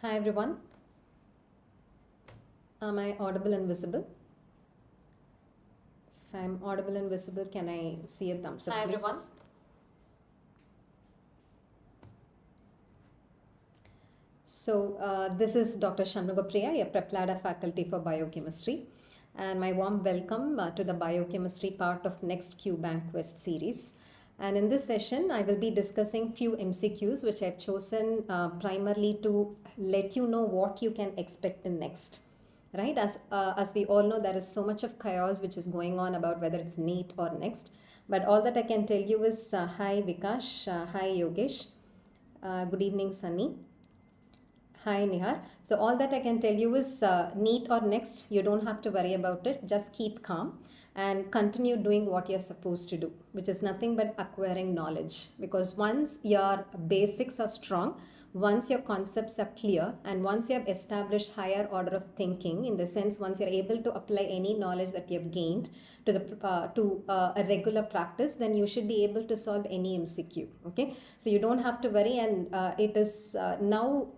Hi everyone. Am I audible and visible? If I'm audible and visible, can I see a thumbs up, Hi please? everyone. So this is Dr. Shanmugapriya, a PrepLadder faculty for Biochemistry, and my warm welcome to the Biochemistry part of NExT QBank Quest series. And in this session, I will be discussing few MCQs which I've chosen primarily to let you know what you can expect in NExT. Right, as we all know, there is so much of chaos which is going on about whether it's NEET or NExT. But all that I can tell you is hi Vikash, hi Yogesh, good evening Sunny. Hi Nihar. So all that I can tell you is NEET or NExT, you don't have to worry about it. Just keep calm and continue doing what you're supposed to do, which is nothing but acquiring knowledge. Because once your basics are strong, once your concepts are clear, and once you have established higher order of thinking, in the sense once you're able to apply any knowledge that you have gained to a regular practice, then you should be able to solve any MCQ. Okay, so you don't have to worry, and it is now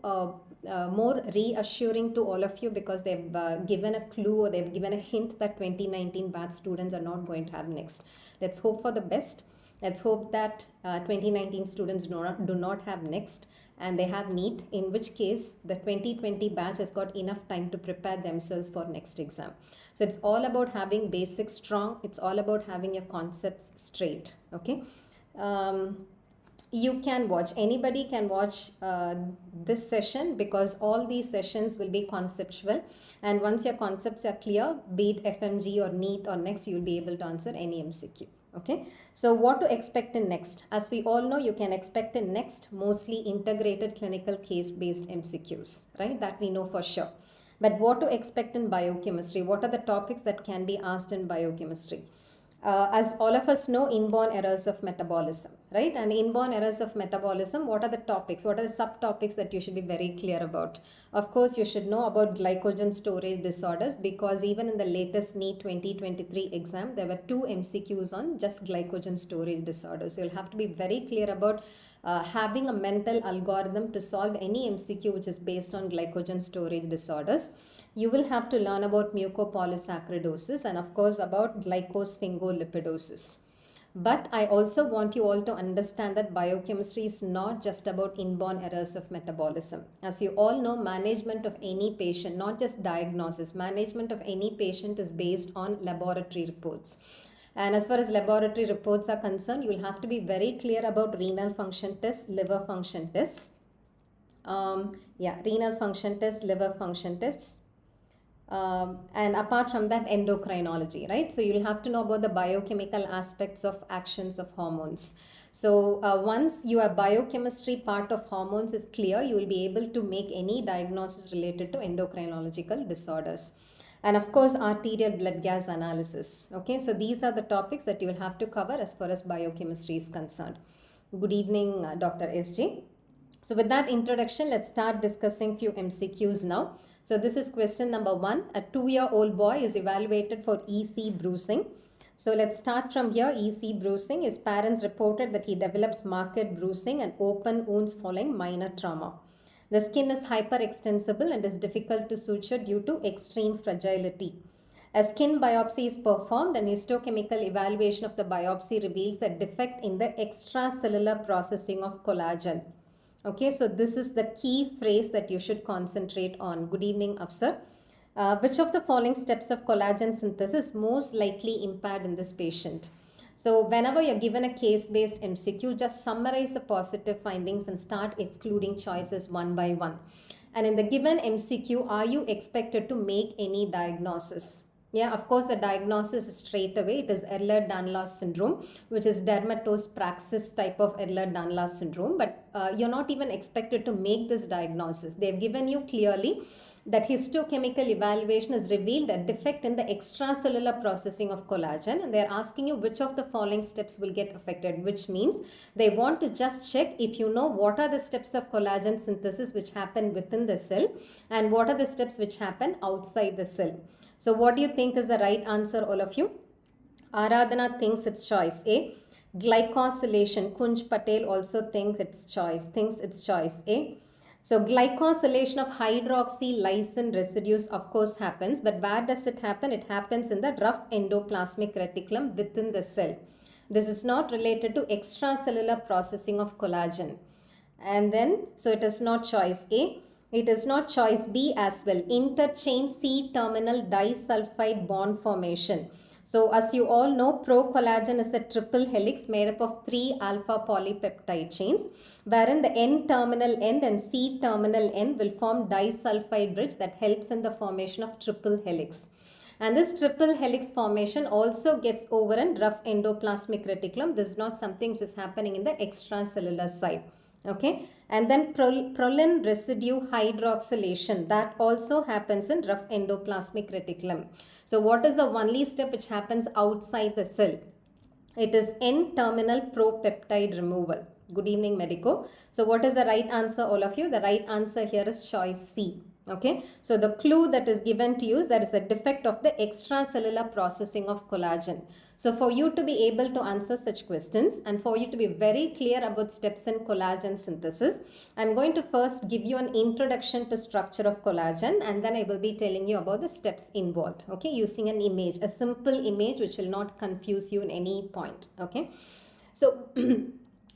more reassuring to all of you because they've given a clue or they've given a hint that 2019 batch students are not going to have NExT. Let's hope for the best. Let's hope that 2019 students do not have NExT and they have NEET, in which case the 2020 batch has got enough time to prepare themselves for next exam. So it's all about having basics strong. It's all about having your concepts straight. Okay. You can watch, anybody can watch this session because all these sessions will be conceptual, and once your concepts are clear, be it FMG or NEET or NExT, you'll be able to answer any MCQ. Okay, so what to expect in NExT? As we all know, you can expect in NExT mostly integrated clinical case based MCQs, right? That we know for sure. But what to expect in biochemistry? What are the topics that can be asked in biochemistry? As all of us know, inborn errors of metabolism, right? And inborn errors of metabolism, what are the topics? What are the subtopics that you should be very clear about? Of course, you should know about glycogen storage disorders, because even in the latest NEET 2023 exam, there were 2 MCQs on just glycogen storage disorders. So you'll have to be very clear about having a mental algorithm to solve any MCQ which is based on glycogen storage disorders. You will have to learn about mucopolysaccharidosis and of course about glycosphingolipidosis. But I also want you all to understand that biochemistry is not just about inborn errors of metabolism. As you all know, management of any patient, not just diagnosis, management of any patient is based on laboratory reports. And as far as laboratory reports are concerned, you will have to be very clear about renal function tests, liver function tests. Renal function tests, liver function tests. And apart from that, endocrinology, right? So you'll have to know about the biochemical aspects of actions of hormones. So once your biochemistry part of hormones is clear, you will be able to make any diagnosis related to endocrinological disorders. And of course, arterial blood gas analysis. Okay, so these are the topics that you will have to cover as far as biochemistry is concerned. Good evening, Dr. SJ. So with that introduction, let's start discussing few MCQs now. So this is question number 1. A 2-year-old boy is evaluated for EC bruising. So let's start from here. EC bruising. His parents reported that he develops marked bruising and open wounds following minor trauma. The skin is hyperextensible and is difficult to suture due to extreme fragility. A skin biopsy is performed and histochemical evaluation of the biopsy reveals a defect in the extracellular processing of collagen. Okay, so this is the key phrase that you should concentrate on. Good evening, Afsar. Which of the following steps of collagen synthesis most likely impaired in this patient? So whenever you're given a case-based MCQ, just summarize the positive findings and start excluding choices one by one. And in the given MCQ, are you expected to make any diagnosis? Yeah, of course, the diagnosis is straight away. It is Ehlers-Danlos syndrome, which is dermatose praxis type of Ehlers-Danlos syndrome. But you're not even expected to make this diagnosis. They've given you clearly that histochemical evaluation has revealed a defect in the extracellular processing of collagen, and they're asking you which of the following steps will get affected, which means they want to just check if you know what are the steps of collagen synthesis which happen within the cell and what are the steps which happen outside the cell. So what do you think is the right answer, all of you? Aradhana thinks it's choice A. Glycosylation, Kunj Patel also thinks it's choice A. So glycosylation of hydroxy lysine residues of course happens, but where does it happen? It happens in the rough endoplasmic reticulum within the cell. This is not related to extracellular processing of collagen. And then, so it is not choice A. It is not choice B as well. Interchain C-terminal disulfide bond formation. So as you all know, procollagen is a triple helix made up of 3 alpha polypeptide chains, wherein the N-terminal end and C-terminal end will form disulfide bridge that helps in the formation of triple helix. And this triple helix formation also gets over in rough endoplasmic reticulum. This is not something which is happening in the extracellular side. Okay, and then proline residue hydroxylation, that also happens in rough endoplasmic reticulum. So what is the only step which happens outside the cell? It is N-terminal propeptide removal. Good evening, Medico. So what is the right answer, all of you? The right answer here is choice C. Okay, so the clue that is given to you is there is a defect of the extracellular processing of collagen. So for you to be able to answer such questions and for you to be very clear about steps in collagen synthesis, I'm going to first give you an introduction to structure of collagen, and then I will be telling you about the steps involved, okay, using an image, a simple image which will not confuse you in any point, okay. So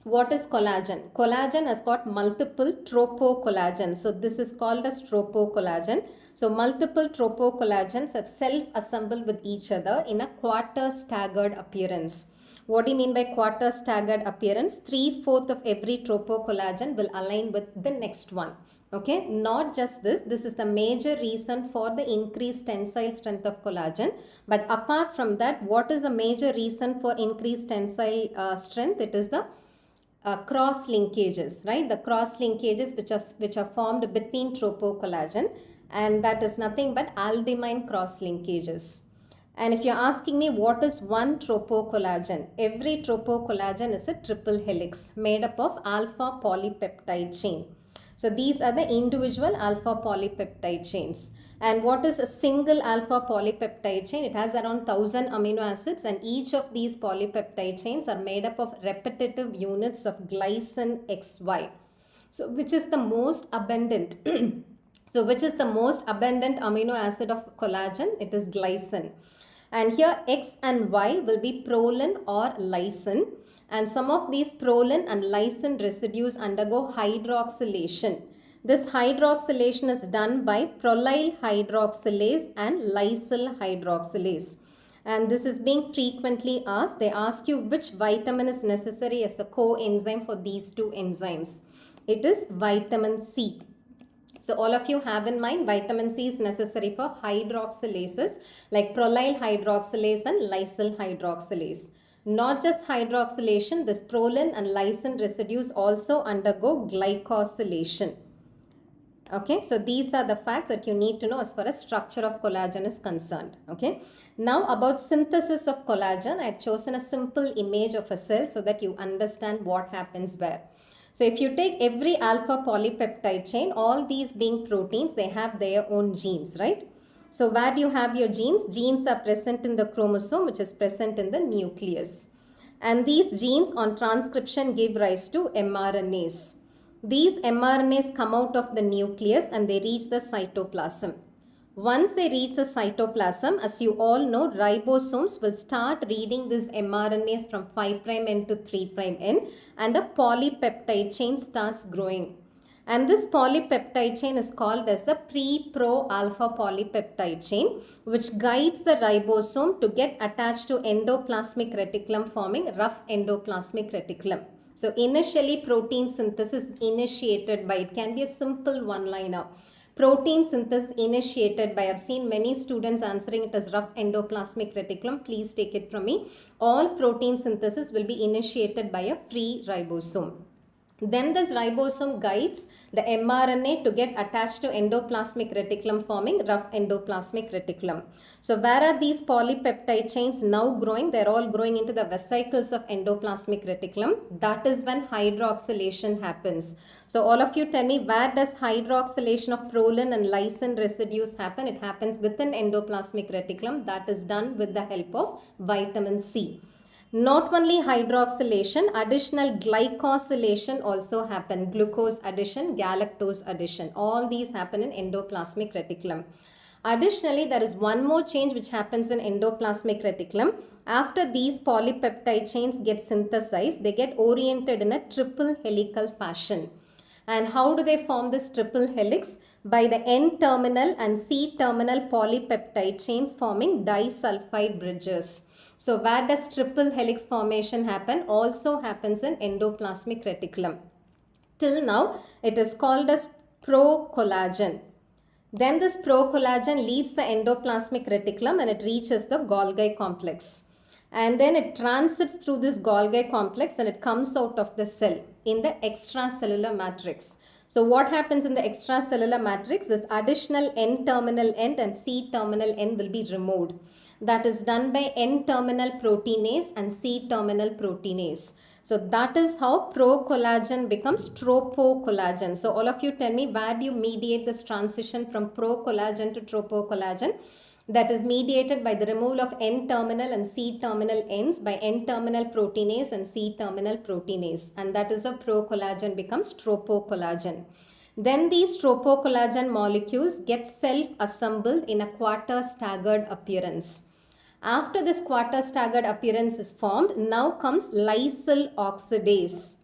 what is collagen? Collagen has got multiple tropocollagens. So this is called as tropocollagen. So multiple tropocollagens have self-assembled with each other in a quarter staggered appearance. What do you mean by quarter staggered appearance? 3/4 of every tropocollagen will align with the next one. Okay, not just this, this is the major reason for the increased tensile strength of collagen. But apart from that, what is the major reason for increased tensile strength? It is the cross linkages, right? The cross linkages which are formed between tropocollagen, and that is nothing but aldimine cross linkages. And if you're asking me what is one tropocollagen, every tropocollagen is a triple helix made up of alpha polypeptide chain. So these are the individual alpha polypeptide chains. And what is a single alpha polypeptide chain? It has around 1000 amino acids, and each of these polypeptide chains are made up of repetitive units of glycine XY. So which is the most abundant? So which is the most abundant amino acid of collagen? It is glycine. And here X and Y will be proline or lysine. And some of these proline and lysine residues undergo hydroxylation. This hydroxylation is done by prolyl hydroxylase and lysyl hydroxylase. And this is being frequently asked. They ask you which vitamin is necessary as a coenzyme for these two enzymes. It is vitamin C. So all of you have in mind vitamin C is necessary for hydroxylases like prolyl hydroxylase and lysyl hydroxylase. Not just hydroxylation, this proline and lysine residues also undergo glycosylation. Okay, so these are the facts that you need to know as far as structure of collagen is concerned. Okay, now about synthesis of collagen, I have chosen a simple image of a cell so that you understand what happens where. So if you take every alpha polypeptide chain, all these being proteins, they have their own genes, right? So where do you have your genes? Genes are present in the chromosome, which is present in the nucleus. And these genes on transcription give rise to mRNAs. These mRNAs come out of the nucleus and they reach the cytoplasm. Once they reach the cytoplasm, as you all know, ribosomes will start reading these mRNAs from 5' end to 3' end, and a polypeptide chain starts growing. And this polypeptide chain is called as the pre-pro-alpha polypeptide chain, which guides the ribosome to get attached to endoplasmic reticulum, forming rough endoplasmic reticulum. So initially protein synthesis is initiated by, it can be a simple one-liner. Protein synthesis initiated by, I've seen many students answering it as rough endoplasmic reticulum. Please take it from me. All protein synthesis will be initiated by a free ribosome. Then this ribosome guides the mRNA to get attached to endoplasmic reticulum, forming rough endoplasmic reticulum. So where are these polypeptide chains now growing? They're all growing into the vesicles of endoplasmic reticulum. That is when hydroxylation happens. So all of you tell me, where does hydroxylation of proline and lysine residues happen? It happens within endoplasmic reticulum. That is done with the help of vitamin C. Not only hydroxylation, additional glycosylation also happen. Glucose addition, galactose addition. All these happen in endoplasmic reticulum. Additionally, there is one more change which happens in endoplasmic reticulum. After these polypeptide chains get synthesized, they get oriented in a triple helical fashion. And how do they form this triple helix? By the N-terminal and C-terminal polypeptide chains forming disulfide bridges. So where does triple helix formation happen? Also happens in endoplasmic reticulum. Till now, it is called as procollagen. Then this procollagen leaves the endoplasmic reticulum and it reaches the Golgi complex. And then it transits through this Golgi complex and it comes out of the cell in the extracellular matrix. So what happens in the extracellular matrix? This additional N-terminal end and C-terminal end will be removed. That is done by N-terminal proteinase and C-terminal proteinase. So that is how procollagen becomes tropocollagen. So all of you tell me, where do you mediate this transition from procollagen to tropocollagen? That is mediated by the removal of N-terminal and C-terminal ends by N-terminal proteinase and C-terminal proteinase. And that is how procollagen becomes tropocollagen. Then these tropocollagen molecules get self-assembled in a quarter-staggered appearance. After this quarter-staggered appearance is formed, now comes lysyl oxidase.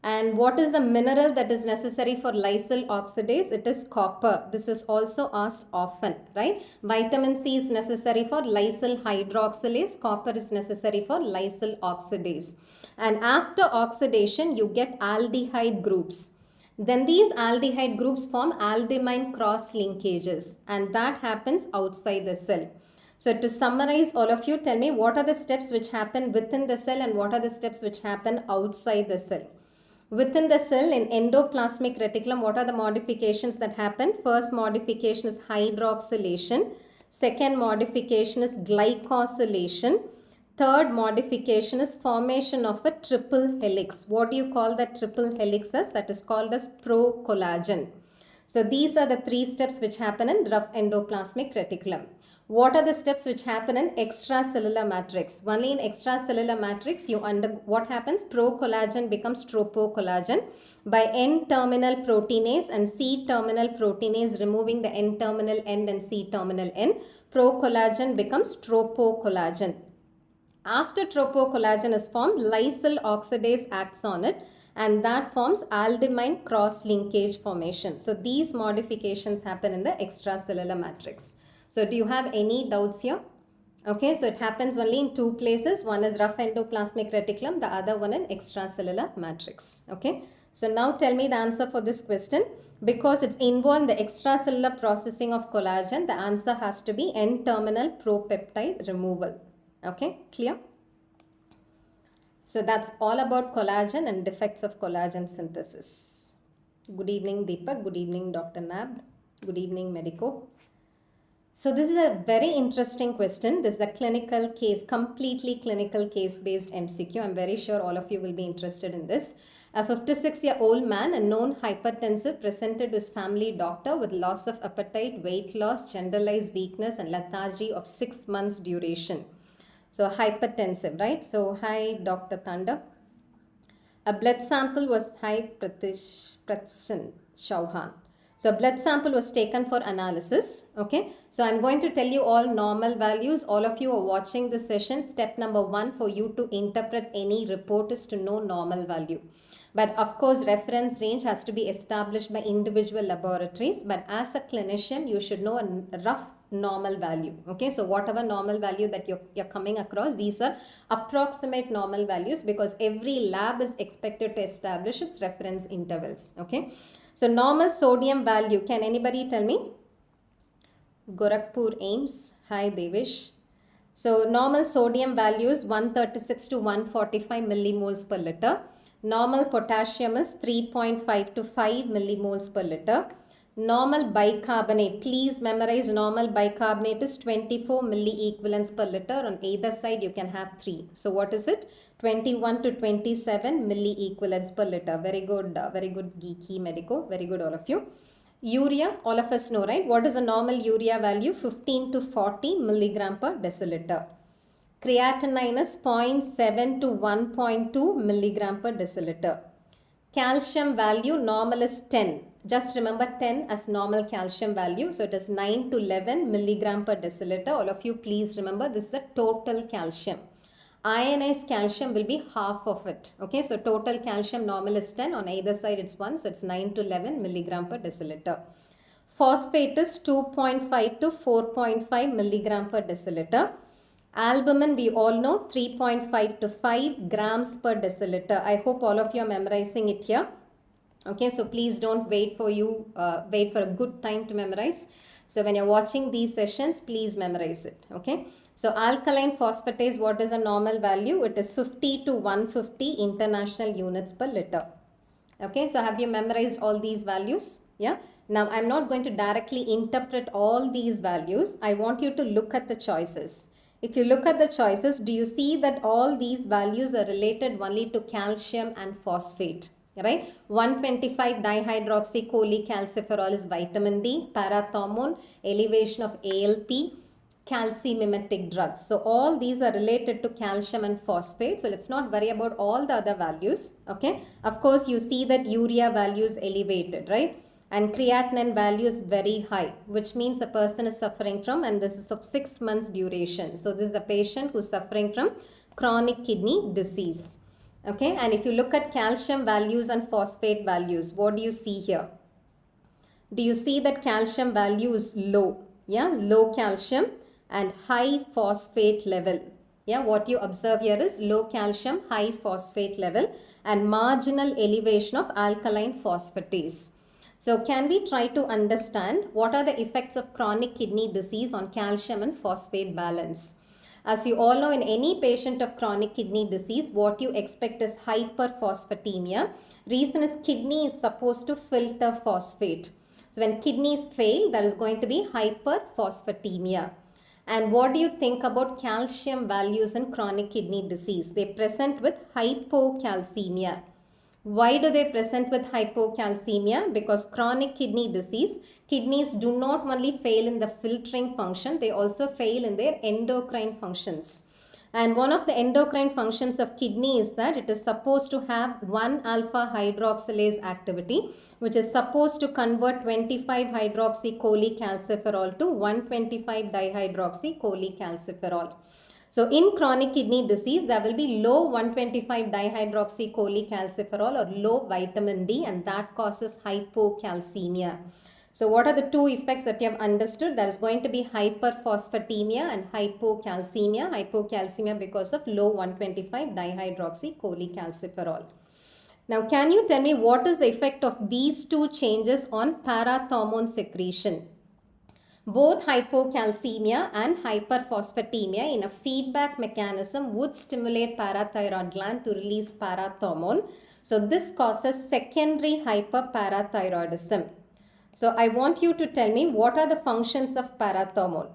And what is the mineral that is necessary for lysyl oxidase? It is copper. This is also asked often, right? Vitamin C is necessary for lysyl hydroxylase. Copper is necessary for lysyl oxidase. And after oxidation, you get aldehyde groups. Then these aldehyde groups form aldimine cross linkages, and that happens outside the cell. So to summarize, all of you tell me, what are the steps which happen within the cell and what are the steps which happen outside the cell? Within the cell in endoplasmic reticulum, what are the modifications that happen? First modification is hydroxylation. Second modification is glycosylation. Third modification is formation of a triple helix. What do you call that triple helix as? That is called as procollagen. So these are the three steps which happen in rough endoplasmic reticulum. What are the steps which happen in extracellular matrix? Only in extracellular matrix, what happens? Procollagen becomes tropocollagen by N-terminal proteinase and C-terminal proteinase removing the N-terminal end and C-terminal end. Procollagen becomes tropocollagen. After tropocollagen is formed, lysyl oxidase acts on it and that forms aldimine cross-linkage formation. So these modifications happen in the extracellular matrix. So do you have any doubts here? Okay, so it happens only in two places. One is rough endoplasmic reticulum, the other one in extracellular matrix. Okay, so now tell me the answer for this question. Because it's involved in the extracellular processing of collagen, the answer has to be N-terminal propeptide removal. Okay, clear? So that's all about collagen and defects of collagen synthesis. Good evening, Deepak. Good evening, Dr. Nab. Good evening, Medico. So this is a very interesting question. This is a clinical case, completely clinical case-based MCQ. I'm very sure all of you will be interested in this. A 56-year-old man, a known hypertensive, presented to his family doctor with loss of appetite, weight loss, generalized weakness and lethargy of 6 months duration. So hypertensive, right? So hi, Dr. Thanda. A blood sample was Pratishan Chauhan. So blood sample was taken for analysis. Okay. So I'm going to tell you all normal values. All of you are watching this session. Step number 1 for you to interpret any report is to know normal value. But of course, reference range has to be established by individual laboratories. But as a clinician, you should know a rough normal value. Okay, so whatever normal value that you're coming across, these are approximate normal values because every lab is expected to establish its reference intervals. Okay, so normal sodium value, can anybody tell me? Gorakhpur Ames. Hi Devish. So normal sodium value is 136 to 145 millimoles per liter. Normal potassium is 3.5 to 5 millimoles per liter. Normal bicarbonate, please memorize normal bicarbonate is 24 milliequivalents per liter. On either side you can have 3. So what is it? 21 to 27 milliequivalents per liter. Very good geeky medico. Very good all of you. Urea, all of us know, right? What is a normal urea value? 15 to 40 milligram per deciliter. Creatinine is 0.7 to 1.2 milligram per deciliter. Calcium value normal is 10. Just remember 10 as normal calcium value. So it is 9 to 11 milligram per deciliter. All of you please remember this is a total calcium. Ionized calcium will be half of it. Okay, so total calcium normal is 10. On either side it's 1. So it's 9 to 11 milligram per deciliter. Phosphate is 2.5 to 4.5 milligram per deciliter. Albumin we all know 3.5 to 5 grams per deciliter. I hope all of you are memorizing it here. Okay, so please don't wait for a good time to memorize. So when you're watching these sessions, please memorize it. Okay, so alkaline phosphatase, what is a normal value? It is 50 to 150 international units per liter. Okay, so have you memorized all these values? Yeah. Now I'm not going to directly interpret all these values. I want you to look at the choices. If you look at the choices, do you see that all these values are related only to calcium and phosphate? Right? 125 dihydroxycholecalciferol is vitamin D, parathormone, elevation of ALP, calcimimetic drugs. So all these are related to calcium and phosphate. So let's not worry about all the other values. Okay. Of course, you see that urea value is elevated, right? And creatinine value is very high, which means the person is suffering from, and this is of 6 months duration. So this is a patient who's suffering from chronic kidney disease. Okay, and if you look at calcium values and phosphate values, what do you see here? Do you see that calcium value is low? Yeah, low calcium and high phosphate level. Yeah, what you observe here is low calcium, high phosphate level and marginal elevation of alkaline phosphatase. So can we try to understand what are the effects of chronic kidney disease on calcium and phosphate balance? As you all know, in any patient of chronic kidney disease, what you expect is hyperphosphatemia. Reason is kidney is supposed to filter phosphate. So when kidneys fail, there is going to be hyperphosphatemia. And what do you think about calcium values in chronic kidney disease? They present with hypocalcemia. Why do they present with hypocalcemia? Because chronic kidney disease, kidneys do not only fail in the filtering function, they also fail in their endocrine functions. And one of the endocrine functions of kidney is that it is supposed to have 1-alpha hydroxylase activity, which is supposed to convert 25 hydroxycholecalciferol to 125 dihydroxycholecalciferol. So in chronic kidney disease, there will be low 125 dihydroxycholecalciferol or low vitamin D, and that causes hypocalcemia. So what are the two effects that you have understood? There is going to be hyperphosphatemia and hypocalcemia. Hypocalcemia because of low 125 dihydroxycholecalciferol. Now can you tell me what is the effect of these two changes on parathormone secretion? Both hypocalcemia and hyperphosphatemia in a feedback mechanism would stimulate parathyroid gland to release parathormone. So this causes secondary hyperparathyroidism. So I want you to tell me what are the functions of parathormone.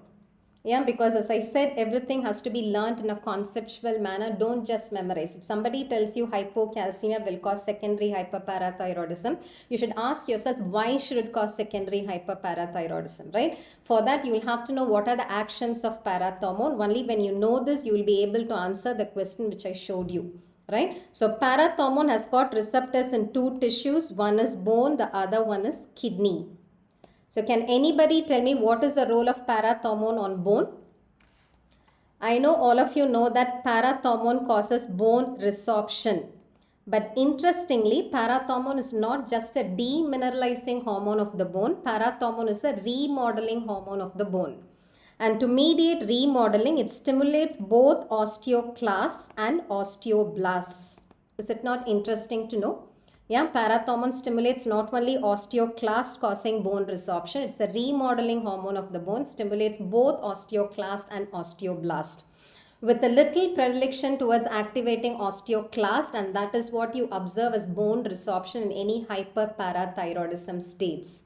Yeah, because as I said, everything has to be learned in a conceptual manner. Don't just memorize. If somebody tells you hypocalcemia will cause secondary hyperparathyroidism, you should ask yourself, why should it cause secondary hyperparathyroidism, right? For that, you will have to know what are the actions of parathormone. Only when you know this, you will be able to answer the question which I showed you, right? So parathormone has got receptors in two tissues. One is bone, the other one is kidney. So can anybody tell me what is the role of parathormone on bone? I know all of you know that parathormone causes bone resorption. But interestingly, parathormone is not just a demineralizing hormone of the bone. Parathormone is a remodeling hormone of the bone. And to mediate remodeling, it stimulates both osteoclasts and osteoblasts. Is it not interesting to know? Yeah, parathormone stimulates not only osteoclast causing bone resorption, it's a remodeling hormone of the bone, stimulates both osteoclast and osteoblast. With a little predilection towards activating osteoclast, and that is what you observe as bone resorption in any hyperparathyroidism states.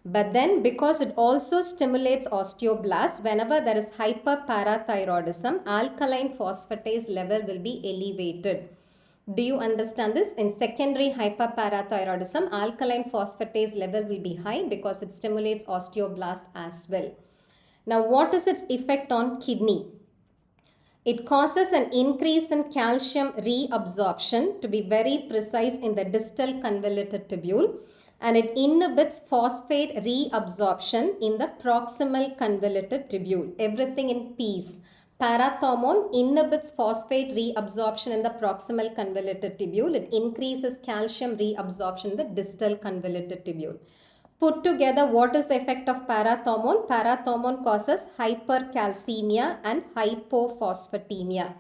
But then because it also stimulates osteoblast, whenever there is hyperparathyroidism, alkaline phosphatase level will be elevated. Do you understand this? In secondary hyperparathyroidism, alkaline phosphatase level will be high because it stimulates osteoblast as well. Now, what is its effect on kidney? It causes an increase in calcium reabsorption, to be very precise, in the distal convoluted tubule, and it inhibits phosphate reabsorption in the proximal convoluted tubule. Everything in peace. Parathormone inhibits phosphate reabsorption in the proximal convoluted tubule. It increases calcium reabsorption in the distal convoluted tubule. Put together, what is the effect of parathormone? Parathormone causes hypercalcemia and hypophosphatemia.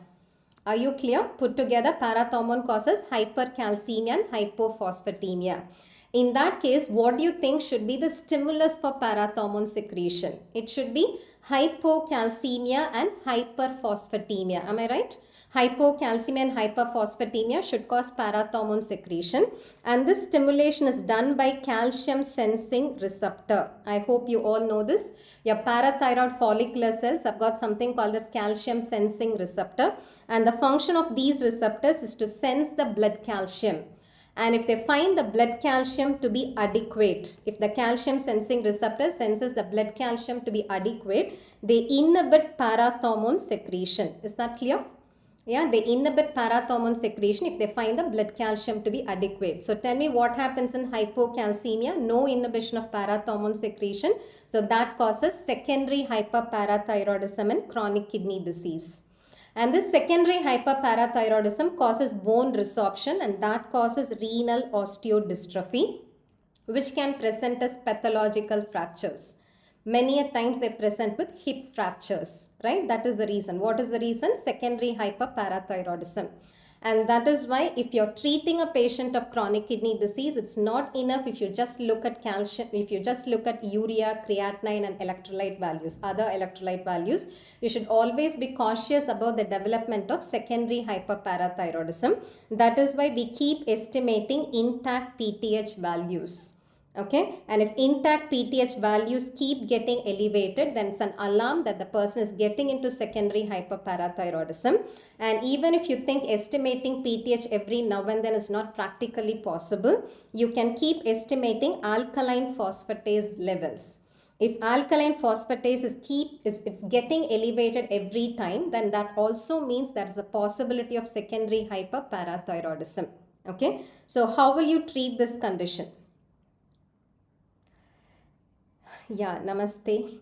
Are you clear? Put together, parathormone causes hypercalcemia and hypophosphatemia. In that case, what do you think should be the stimulus for parathormone secretion? It should be hypocalcemia and hyperphosphatemia. Am I right? Hypocalcemia and hyperphosphatemia should cause parathormone secretion, and this stimulation is done by calcium sensing receptor. I hope you all know this. Your parathyroid follicular cells have got something called as calcium sensing receptor, and the function of these receptors is to sense the blood calcium. And if they find the blood calcium to be adequate, if the calcium sensing receptor senses the blood calcium to be adequate, they inhibit parathormone secretion. Is that clear? Yeah, they inhibit parathormone secretion if they find the blood calcium to be adequate. So tell me what happens in hypocalcemia? No inhibition of parathormone secretion. So that causes secondary hyperparathyroidism and chronic kidney disease. And this secondary hyperparathyroidism causes bone resorption, and that causes renal osteodystrophy, which can present as pathological fractures. Many a times they present with hip fractures, right? That is the reason. What is the reason? Secondary hyperparathyroidism. And that is why if you're treating a patient of chronic kidney disease, it's not enough if you just look at calcium, if you just look at urea, creatinine and electrolyte values, other electrolyte values. You should always be cautious about the development of secondary hyperparathyroidism. That is why we keep estimating intact PTH values. Okay, and if intact PTH values keep getting elevated, then it's an alarm that the person is getting into secondary hyperparathyroidism. And even if you think estimating PTH every now and then is not practically possible, you can keep estimating alkaline phosphatase levels. If alkaline phosphatase is getting elevated every time, then that also means there is a possibility of secondary hyperparathyroidism. Okay, so how will you treat this condition? Yeah, namaste.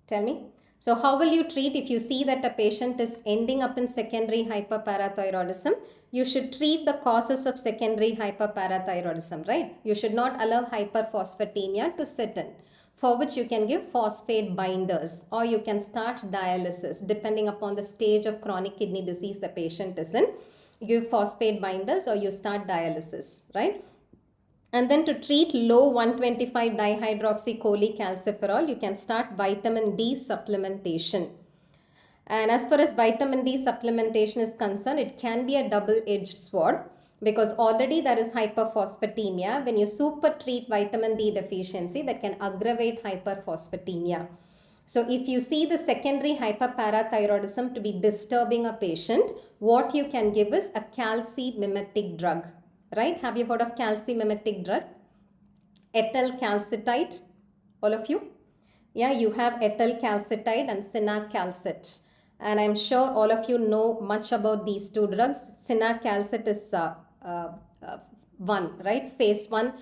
Tell me. So how will you treat if you see that a patient is ending up in secondary hyperparathyroidism? You should treat the causes of secondary hyperparathyroidism, right? You should not allow hyperphosphatemia to set in, for which you can give phosphate binders or you can start dialysis depending upon the stage of chronic kidney disease the patient is in. You give phosphate binders or you start dialysis, right? And then to treat low 125 dihydroxycholecalciferol, you can start vitamin D supplementation. And as far as vitamin D supplementation is concerned, it can be a double-edged sword because already there is hyperphosphatemia. When you super treat vitamin D deficiency, that can aggravate hyperphosphatemia. So if you see the secondary hyperparathyroidism to be disturbing a patient, what you can give is a calci-mimetic drug. Right? Have you heard of calci-mimetic drug? Ethyl calcitide, all of you? Yeah, you have ethyl calcitide and cinacalcet. And I'm sure all of you know much about these two drugs. Cinacalcet is one, right? Phase 1.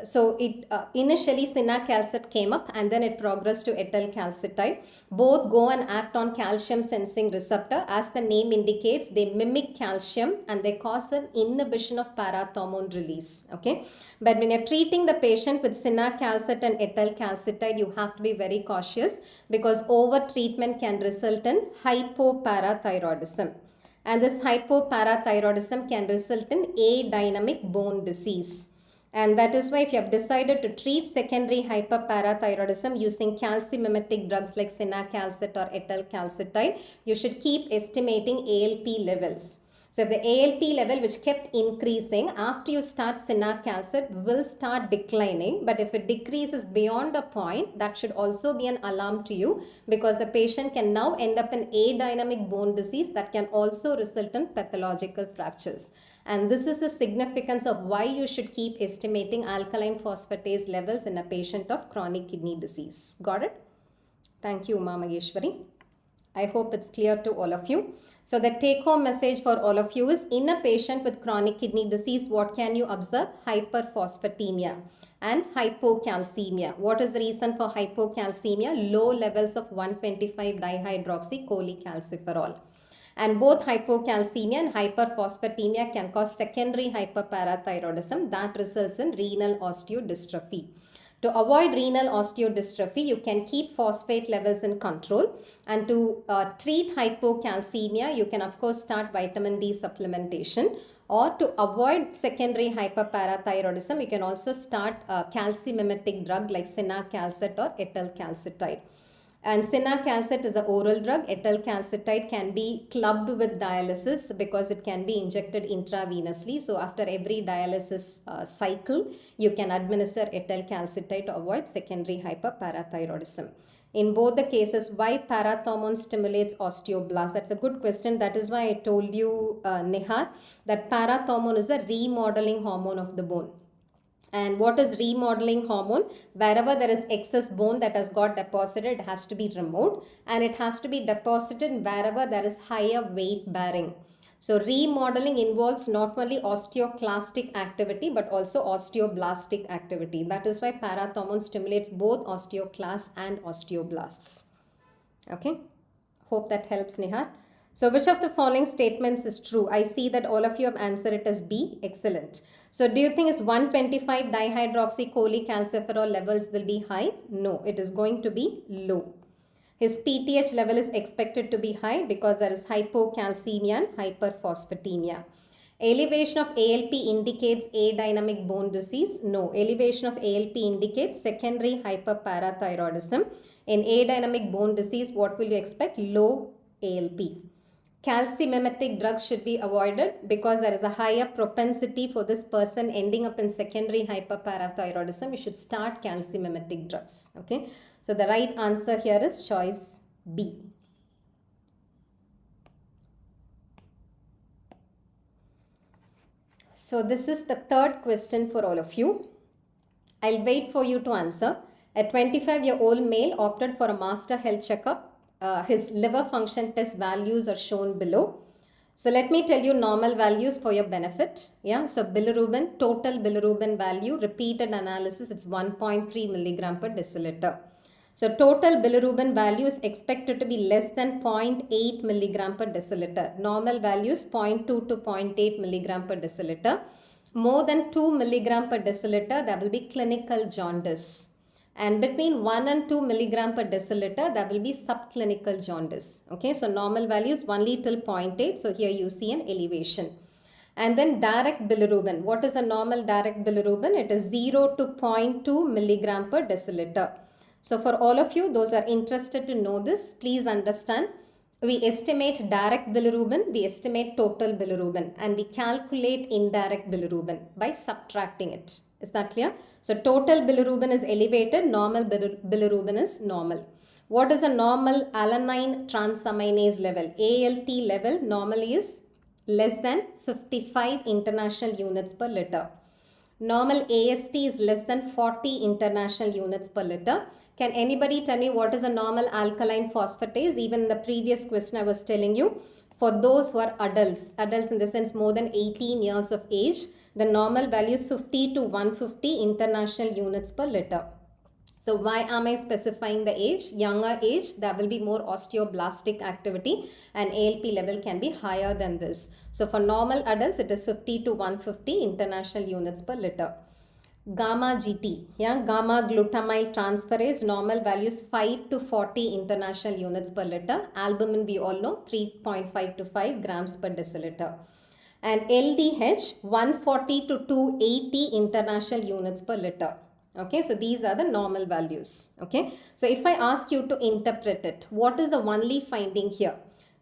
So it initially cinacalcet came up and then it progressed to ethyl calcitide. Both go and act on calcium sensing receptor. As the name indicates, they mimic calcium and they cause an inhibition of parathormone release. Okay, but when you're treating the patient with cinacalcet and ethyl calcitide, you have to be very cautious because over treatment can result in hypoparathyroidism. And this hypoparathyroidism can result in adynamic bone disease. And that is why if you have decided to treat secondary hyperparathyroidism using calci-mimetic drugs like cinacalcet or ethyl calcitide, you should keep estimating ALP levels. So if the ALP level which kept increasing after you start cinacalcet will start declining, but if it decreases beyond a point, that should also be an alarm to you because the patient can now end up in adynamic bone disease that can also result in pathological fractures. And this is the significance of why you should keep estimating alkaline phosphatase levels in a patient of chronic kidney disease. Got it? Thank you, Uma Maheshwari. I hope it's clear to all of you. So the take-home message for all of you is, in a patient with chronic kidney disease, what can you observe? Hyperphosphatemia and hypocalcemia. What is the reason for hypocalcemia? Low levels of 125 dihydroxycholecalciferol. And both hypocalcemia and hyperphosphatemia can cause secondary hyperparathyroidism that results in renal osteodystrophy. To avoid renal osteodystrophy, you can keep phosphate levels in control. And to treat hypocalcemia, you can of course start vitamin D supplementation. Or to avoid secondary hyperparathyroidism, you can also start a calcimimetic drug like cinacalcet or ethelcalcetide. And cinacalcet is an oral drug. Ethelcalcetide can be clubbed with dialysis because it can be injected intravenously. So after every dialysis cycle, you can administer ethelcalcetide to avoid secondary hyperparathyroidism. In both the cases, why parathormone stimulates osteoblast? That's a good question. That is why I told you, Nihar, that parathormone is a remodeling hormone of the bone. And what is remodeling hormone? Wherever there is excess bone that has got deposited, it has to be removed, and it has to be deposited wherever there is higher weight bearing. So remodeling involves not only osteoclastic activity but also osteoblastic activity. That is why parathormone stimulates both osteoclasts and osteoblasts. Okay, hope that helps, Nihar. So which of the following statements is true? I see that all of you have answered it as B. Excellent. So do you think it's 125 dihydroxycholecalciferol levels will be high? No, it is going to be low. His PTH level is expected to be high because there is hypocalcemia and hyperphosphatemia. Elevation of ALP indicates adynamic bone disease. No, elevation of ALP indicates secondary hyperparathyroidism. In adynamic bone disease, what will you expect? Low ALP. Calcimimetic drugs should be avoided because there is a higher propensity for this person ending up in secondary hyperparathyroidism. You should start calcimimetic drugs. Okay. So the right answer here is choice B. So this is the third question for all of you. I'll wait for you to answer. A 25-year-old male opted for a master health checkup. His liver function test values are shown below. So let me tell you normal values for your benefit. Yeah, so bilirubin, total bilirubin value, repeated analysis, it's 1.3 milligram per deciliter. So total bilirubin value is expected to be less than 0.8 milligram per deciliter. Normal values 0.2 to 0.8 milligram per deciliter. More than 2 milligram per deciliter, there will be clinical jaundice. And between 1 and 2 milligram per deciliter, there will be subclinical jaundice. Okay, so normal values only till 0.8. So here you see an elevation. And then direct bilirubin. What is a normal direct bilirubin? It is 0 to 0.2 milligram per deciliter. So for all of you, those are interested to know this, please understand. We estimate direct bilirubin, we estimate total bilirubin, and we calculate indirect bilirubin by subtracting it. Is that clear? So total bilirubin is elevated, normal bilirubin is normal. What is a normal alanine transaminase level? ALT level normally is less than 55 international units per liter. Normal AST is less than 40 international units per liter. Can anybody tell me what is a normal alkaline phosphatase? Even in the previous question I was telling you, for those who are adults in the sense more than 18 years of age, the normal value is 50 to 150 international units per liter. So why am I specifying the age? Younger age, there will be more osteoblastic activity and ALP level can be higher than this. So for normal adults, it is 50 to 150 international units per liter. Gamma GT, yeah, gamma glutamyl transferase, normal values 5 to 40 international units per liter. Albumin, we all know, 3.5 to 5 grams per deciliter. And LDH, 140 to 280 international units per liter. Okay, so these are the normal values. Okay, so if I ask you to interpret it, what is the only finding here?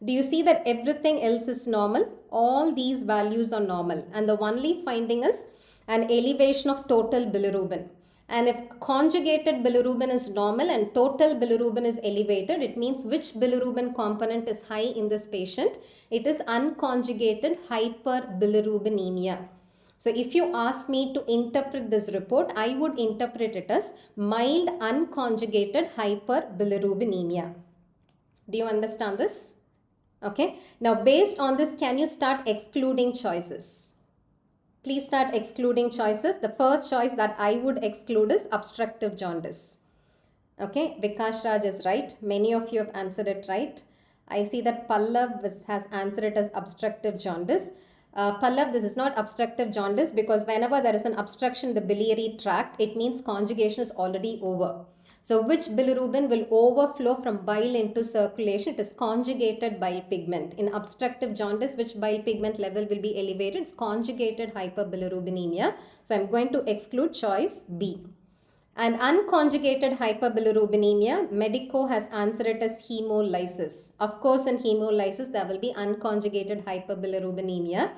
Do you see that everything else is normal? All these values are normal, and the only finding is an elevation of total bilirubin. And if conjugated bilirubin is normal and total bilirubin is elevated, it means which bilirubin component is high in this patient? It is unconjugated hyperbilirubinemia. So if you ask me to interpret this report, I would interpret it as mild unconjugated hyperbilirubinemia. Do you understand this? Okay. Now, based on this, can you start excluding choices? Please start excluding choices. The first choice that I would exclude is obstructive jaundice. Okay, Vikash Raj is right. Many of you have answered it right. I see that Pallav has answered it as obstructive jaundice. Pallav, this is not obstructive jaundice because whenever there is an obstruction in the biliary tract, it means conjugation is already over. So which bilirubin will overflow from bile into circulation? It is conjugated bile pigment. In obstructive jaundice, which bile pigment level will be elevated? It's conjugated hyperbilirubinemia. So I'm going to exclude choice B. And unconjugated hyperbilirubinemia, Medico has answered it as hemolysis. Of course, in hemolysis, there will be unconjugated hyperbilirubinemia.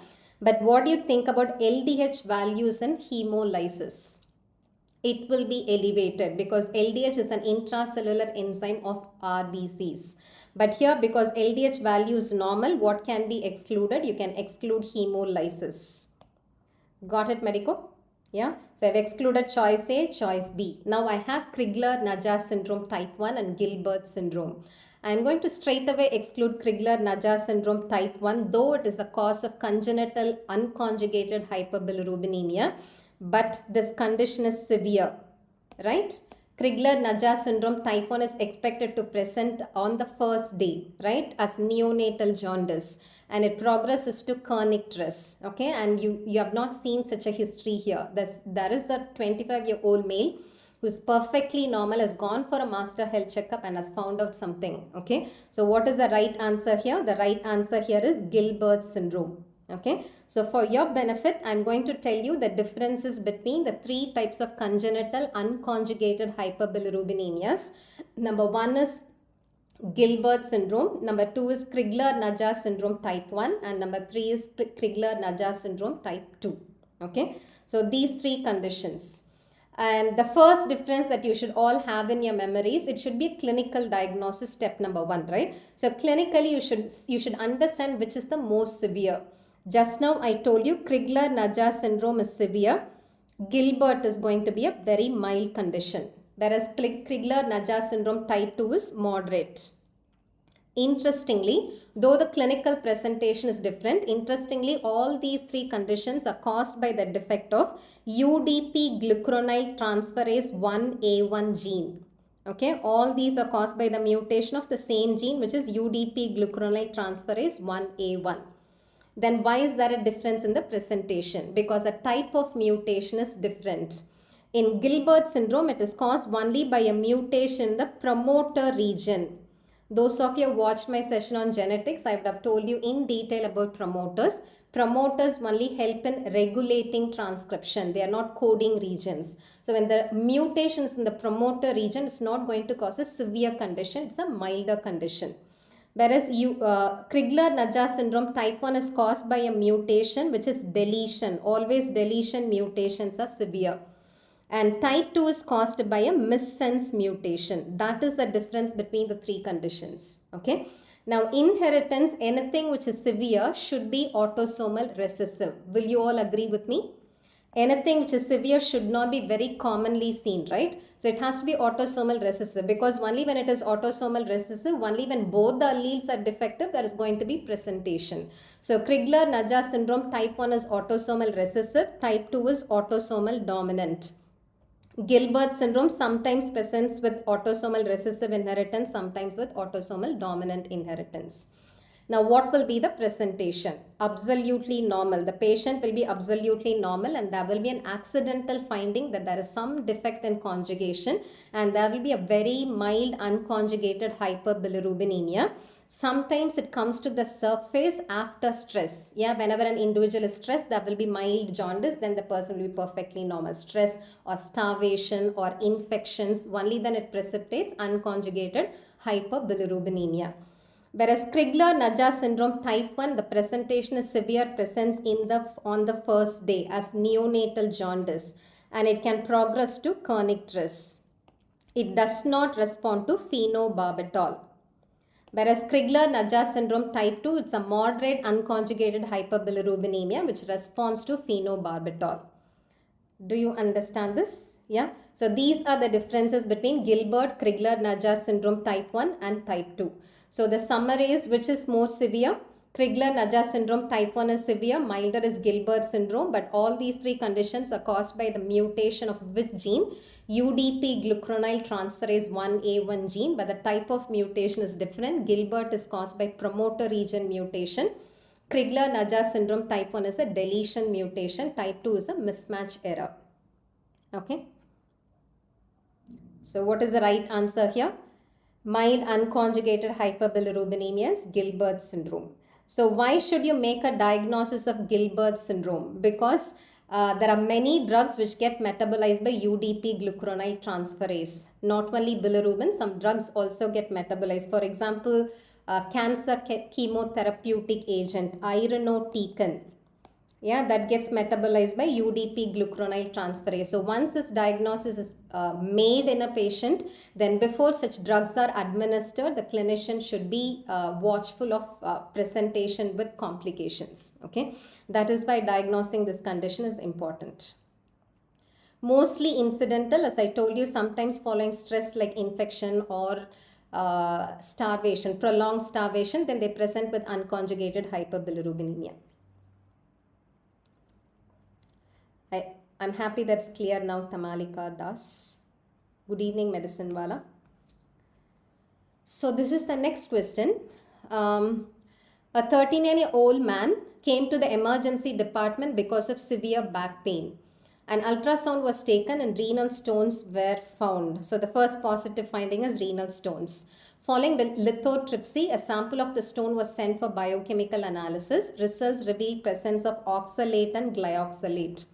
But what do you think about LDH values in hemolysis? It will be elevated because LDH is an intracellular enzyme of RBCs. But here, because LDH value is normal, what can be excluded? You can exclude hemolysis. Got it, Medico? Yeah, so I've excluded choice A, choice B. Now I have Crigler-Najjar syndrome type 1 and Gilbert syndrome. I'm going to straight away exclude Crigler-Najjar syndrome type 1, though it is a cause of congenital unconjugated hyperbilirubinemia, but this condition is severe, right? Crigler-Najjar syndrome type 1 is expected to present on the first day, right, as neonatal jaundice, and it progresses to kernicterus, okay, and you have not seen such a history here. There is a 25-year-old male who's perfectly normal, has gone for a master health checkup and has found out something, okay. So what is the right answer here? The right answer here is Gilbert syndrome. Okay, so for your benefit, I'm going to tell you the differences between the three types of congenital unconjugated hyperbilirubinemias. Number one is Gilbert syndrome, number 2 is Crigler-Najjar syndrome type 1, and number 3 is Crigler-Najjar syndrome type 2. Okay, so these three conditions. And the first difference that you should all have in your memories, it should be clinical diagnosis step number 1, right? So clinically you should understand which is the most severe. Just now I told you Crigler-Najjar syndrome is severe. Gilbert is going to be a very mild condition, whereas Crigler-Najjar syndrome type 2 is moderate. Interestingly, though the clinical presentation is different, interestingly, all these three conditions are caused by the defect of UDP glucuronide transferase 1A1 gene. Okay, all these are caused by the mutation of the same gene, which is UDP glucuronide transferase 1A1. Then why is there a difference in the presentation? Because the type of mutation is different. In Gilbert syndrome, it is caused only by a mutation in the promoter region. Those of you who watched my session on genetics, I would have told you in detail about promoters. Promoters only help in regulating transcription. They are not coding regions. So when the mutation is in the promoter region, it's not going to cause a severe condition. It's a milder condition. Whereas Crigler-Najjar syndrome type 1 is caused by a mutation which is deletion. Always deletion mutations are severe. And type 2 is caused by a missense mutation. That is the difference between the three conditions. Okay. Now inheritance, anything which is severe should be autosomal recessive. Will you all agree with me? Anything which is severe should not be very commonly seen, right? So it has to be autosomal recessive, because only when it is autosomal recessive, only when both the alleles are defective, there is going to be presentation. So Crigler-Najjar syndrome type 1 is autosomal recessive, type 2 is autosomal dominant. Gilbert syndrome sometimes presents with autosomal recessive inheritance, sometimes with autosomal dominant inheritance. Now, what will be the presentation? Absolutely normal. The patient will be absolutely normal, and there will be an accidental finding that there is some defect in conjugation, and there will be a very mild unconjugated hyperbilirubinemia. Sometimes it comes to the surface after stress. Yeah, whenever an individual is stressed, there will be mild jaundice, then the person will be perfectly normal. Stress or starvation or infections, only then it precipitates unconjugated hyperbilirubinemia. Whereas Crigler-Najjar syndrome type 1, the presentation is severe, presents on the first day as neonatal jaundice, and it can progress to kernicterus. It does not respond to phenobarbital. Whereas Crigler-Najjar syndrome type 2, it's a moderate unconjugated hyperbilirubinemia which responds to phenobarbital. Do you understand this? Yeah. So these are the differences between Gilbert, Crigler-Najjar syndrome type 1 and type 2. So the summary is, which is more severe? Crigler-Najjar syndrome type 1 is severe, milder is Gilbert syndrome, but all these three conditions are caused by the mutation of which gene? UDP glucuronide transferase 1A1 gene, but the type of mutation is different. Gilbert is caused by promoter region mutation. Crigler-Najjar syndrome type 1 is a deletion mutation, type 2 is a mismatch error. Okay. So what is the right answer here? Mild unconjugated hyperbilirubinemia is Gilbert syndrome. So why should you make a diagnosis of Gilbert syndrome? Because there are many drugs which get metabolized by UDP glucuronide transferase. Not only bilirubin, some drugs also get metabolized. For example, cancer chemotherapeutic agent, irinotecan. Yeah, that gets metabolized by UDP glucuronide transferase. So once this diagnosis is made in a patient, then before such drugs are administered, the clinician should be watchful of presentation with complications. Okay, that is why diagnosing this condition is important. Mostly incidental, as I told you, sometimes following stress like infection or starvation, prolonged starvation, then they present with unconjugated hyperbilirubinemia. I'm happy that's clear now, Tamalika Das. Good evening, Medicine Wala. So this is the next question. A 13-year-old man came to the emergency department because of severe back pain. An ultrasound was taken and renal stones were found. So the first positive finding is renal stones. Following the lithotripsy, a sample of the stone was sent for biochemical analysis. Results revealed presence of oxalate and glyoxalate.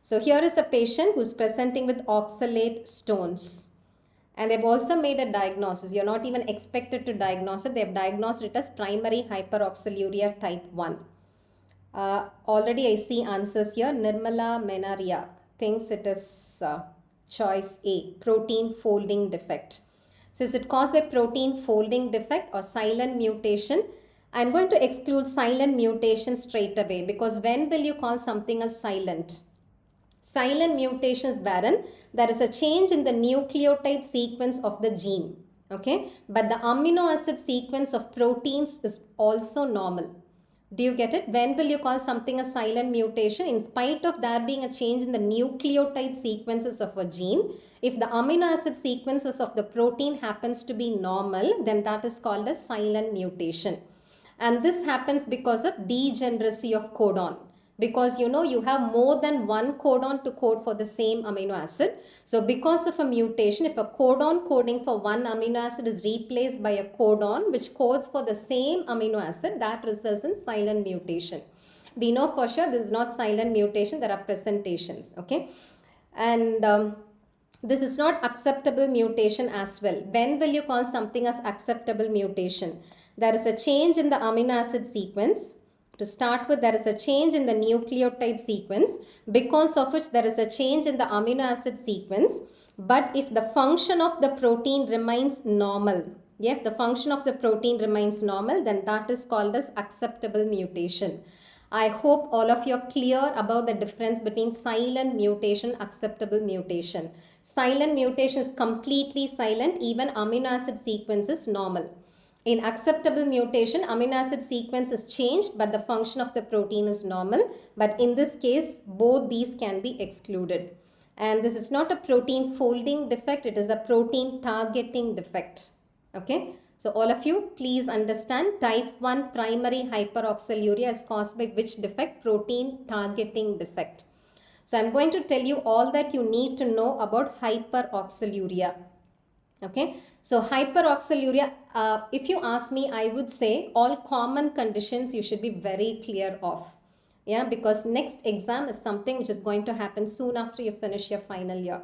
So here is a patient who's presenting with oxalate stones. And they've also made a diagnosis. You're not even expected to diagnose it. They've diagnosed it as primary hyperoxaluria type 1. Already I see answers here. Nirmala Menaria thinks it is choice A, protein folding defect. So is it caused by protein folding defect or silent mutation? I'm going to exclude silent mutation straight away, because when will you call something as silent? Silent mutation is wherein there is a change in the nucleotide sequence of the gene, okay? But the amino acid sequence of proteins is also normal. Do you get it? When will you call something a silent mutation? In spite of there being a change in the nucleotide sequences of a gene, if the amino acid sequences of the protein happens to be normal, then that is called a silent mutation. And this happens because of degeneracy of codon. Because you have more than one codon to code for the same amino acid. So because of a mutation, if a codon coding for one amino acid is replaced by a codon which codes for the same amino acid, that results in silent mutation. We know for sure this is not silent mutation, there are presentations, okay? And this is not acceptable mutation as well. When will you call something as acceptable mutation? There is a change in the amino acid sequence. To start with, there is a change in the nucleotide sequence, because of which there is a change in the amino acid sequence. But if the function of the protein remains normal, if the function of the protein remains normal, then that is called as acceptable mutation. I hope all of you are clear about the difference between silent mutation, acceptable mutation. Silent mutation is completely silent, even amino acid sequence is normal. In acceptable mutation, amino acid sequence is changed, but the function of the protein is normal. But in this case, both these can be excluded. And this is not a protein folding defect, it is a protein targeting defect. Okay. So all of you, please understand, type 1 primary hyperoxaluria is caused by which defect? Protein targeting defect. So I'm going to tell you all that you need to know about hyperoxaluria. Okay, so hyperoxaluria, if you ask me, I would say all common conditions you should be very clear of. Yeah, because next exam is something which is going to happen soon after you finish your final year.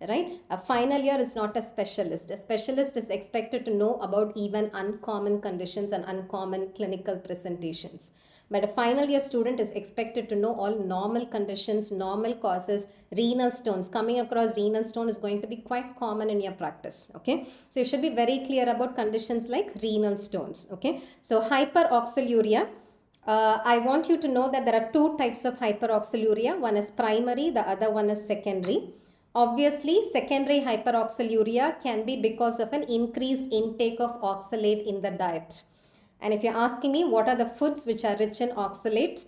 Right? A final year is not a specialist. A specialist is expected to know about even uncommon conditions and uncommon clinical presentations. But a final year student is expected to know all normal conditions, normal causes, renal stones. Coming across renal stone is going to be quite common in your practice. Okay. So you should be very clear about conditions like renal stones. Okay. So hyperoxaluria. I want you to know that there are two types of hyperoxaluria. One is primary, the other one is secondary. Obviously, secondary hyperoxaluria can be because of an increased intake of oxalate in the diet. And if you're asking me what are the foods which are rich in oxalate,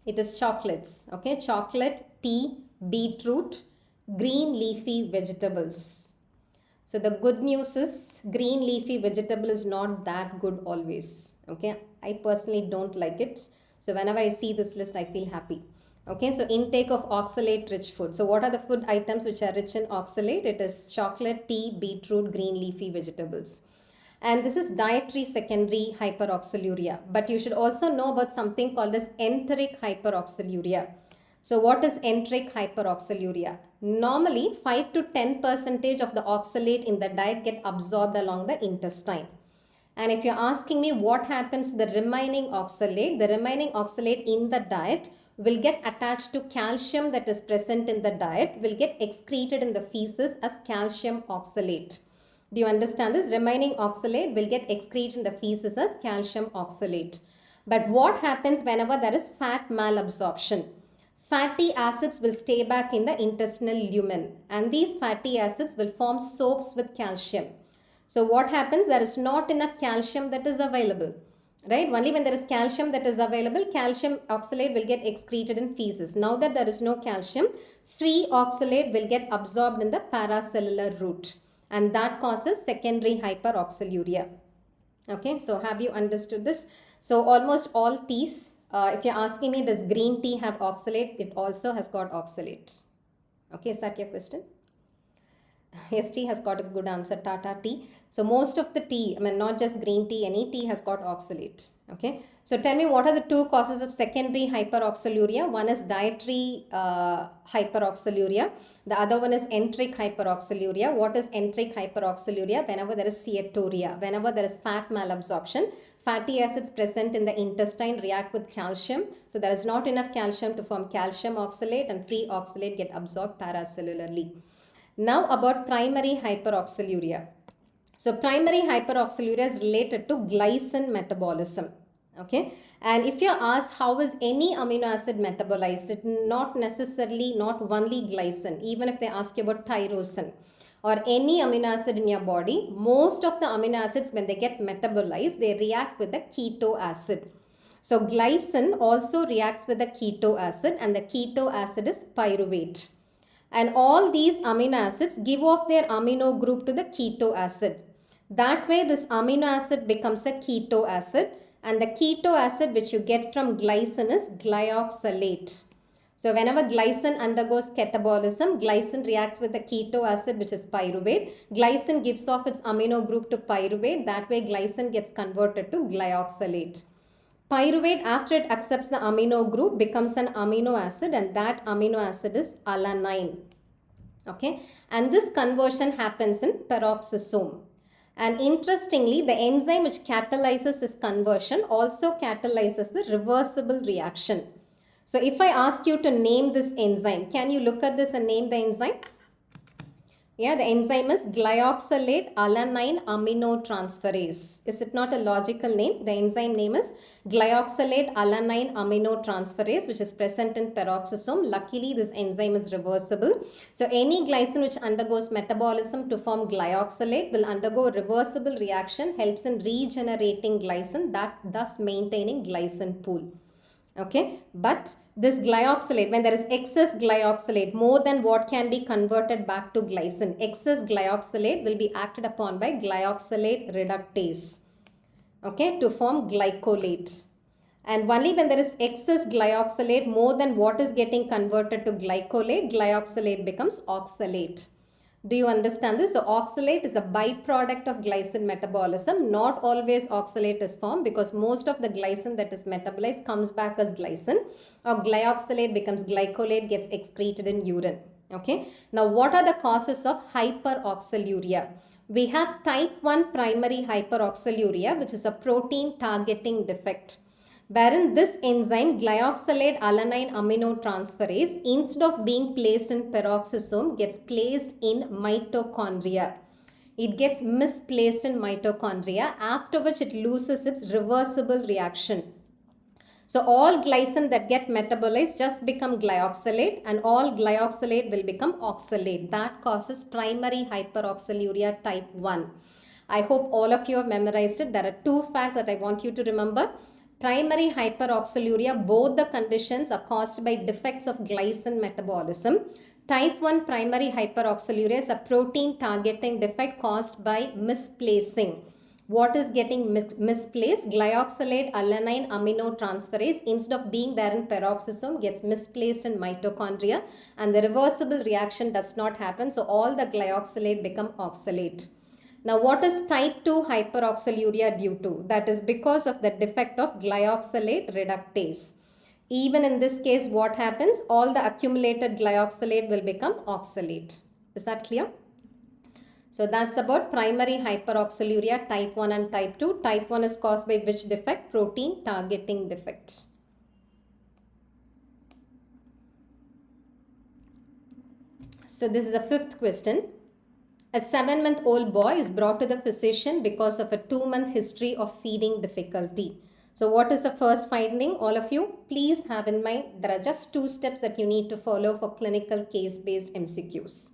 it is chocolates. Okay, chocolate, tea, beetroot, green leafy vegetables. So the good news is green leafy vegetable is not that good always. Okay, I personally don't like it. So whenever I see this list, I feel happy. Okay, so intake of oxalate rich food. So what are the food items which are rich in oxalate? It is chocolate, tea, beetroot, green leafy vegetables. And this is dietary secondary hyperoxaluria. But you should also know about something called as enteric hyperoxaluria. So what is enteric hyperoxaluria? Normally 5 to 10% of the oxalate in the diet get absorbed along the intestine. And if you're asking me what happens to the remaining oxalate in the diet will get attached to calcium that is present in the diet, will get excreted in the feces as calcium oxalate. Do you understand this? Remaining oxalate will get excreted in the feces as calcium oxalate. But what happens whenever there is fat malabsorption? Fatty acids will stay back in the intestinal lumen, and these fatty acids will form soaps with calcium. So what happens? There is not enough calcium that is available, right? Only when there is calcium that is available, calcium oxalate will get excreted in feces. Now that there is no calcium, free oxalate will get absorbed in the paracellular route, and that causes secondary hyperoxaluria. Okay, so have you understood this? So almost all teas, if you're asking me, does green tea have oxalate? It also has got oxalate. Okay, is that your question? ST has got a good answer, Tata tea. So most of the tea, I mean not just green tea, any tea has got oxalate. Okay. So tell me, what are the two causes of secondary hyperoxaluria? One is dietary hyperoxaluria. The other one is enteric hyperoxaluria. What is enteric hyperoxaluria? Whenever there is steatorrhea, whenever there is fat malabsorption, fatty acids present in the intestine react with calcium. So there is not enough calcium to form calcium oxalate, and free oxalate get absorbed paracellularly. Now about primary hyperoxaluria. So primary hyperoxaluria is related to glycine metabolism. Okay, and if you're asked how is any amino acid metabolized, it not necessarily, not only glycine. Even if they ask you about tyrosine or any amino acid in your body, most of the amino acids, when they get metabolized, they react with the keto acid. So glycine also reacts with the keto acid, and the keto acid is pyruvate. And all these amino acids give off their amino group to the keto acid. That way this amino acid becomes a keto acid, and the keto acid which you get from glycine is glyoxylate. So whenever glycine undergoes catabolism, glycine reacts with the keto acid which is pyruvate. Glycine gives off its amino group to pyruvate. That way glycine gets converted to glyoxylate. Pyruvate, after it accepts the amino group, becomes an amino acid, and that amino acid is alanine. Okay, and this conversion happens in peroxisome. And interestingly, the enzyme which catalyzes this conversion also catalyzes the reversible reaction. So if I ask you to name this enzyme, can you look at this and name the enzyme? Yeah, the enzyme is glyoxylate alanine aminotransferase. Is it not a logical name? The enzyme name is glyoxylate alanine aminotransferase, which is present in peroxisome. Luckily, this enzyme is reversible. So any glycine which undergoes metabolism to form glyoxylate will undergo a reversible reaction, helps in regenerating glycine, that thus maintaining glycine pool. Okay, but this glyoxylate, when there is excess glyoxylate, more than what can be converted back to glycine, excess glyoxylate will be acted upon by glyoxylate reductase, okay, to form glycolate. And only when there is excess glyoxylate, more than what is getting converted to glycolate, glyoxylate becomes oxalate. Do you understand this? So oxalate is a byproduct of glycine metabolism. Not always oxalate is formed, because most of the glycine that is metabolized comes back as glycine, or glyoxylate becomes glycolate, gets excreted in urine. Okay. Now what are the causes of hyperoxaluria? We have type 1 primary hyperoxaluria, which is a protein targeting defect, wherein this enzyme glyoxylate alanine aminotransferase, instead of being placed in peroxisome, gets placed in mitochondria. It gets misplaced in mitochondria, after which it loses its reversible reaction. So all glycine that get metabolized just become glyoxylate, and all glyoxylate will become oxalate. That causes primary hyperoxaluria type 1. I hope all of you have memorized it. There are two facts that I want you to remember. Primary hyperoxaluria, both the conditions are caused by defects of glycine metabolism. Type 1 primary hyperoxaluria is a protein targeting defect caused by misplacing. What is getting misplaced? Glyoxylate alanine aminotransferase, instead of being there in peroxisome, gets misplaced in mitochondria, and the reversible reaction does not happen. So all the glyoxylate become oxalate. Now, what is type 2 hyperoxaluria due to? That is because of the defect of glyoxylate reductase. Even in this case, what happens? All the accumulated glyoxylate will become oxalate. Is that clear? So that's about primary hyperoxaluria type 1 and type 2. Type 1 is caused by which defect? Protein targeting defect. So this is the fifth question. A 7-month-old boy is brought to the physician because of a 2-month history of feeding difficulty. So what is the first finding? All of you, please have in mind, there are just 2 steps that you need to follow for clinical case-based MCQs.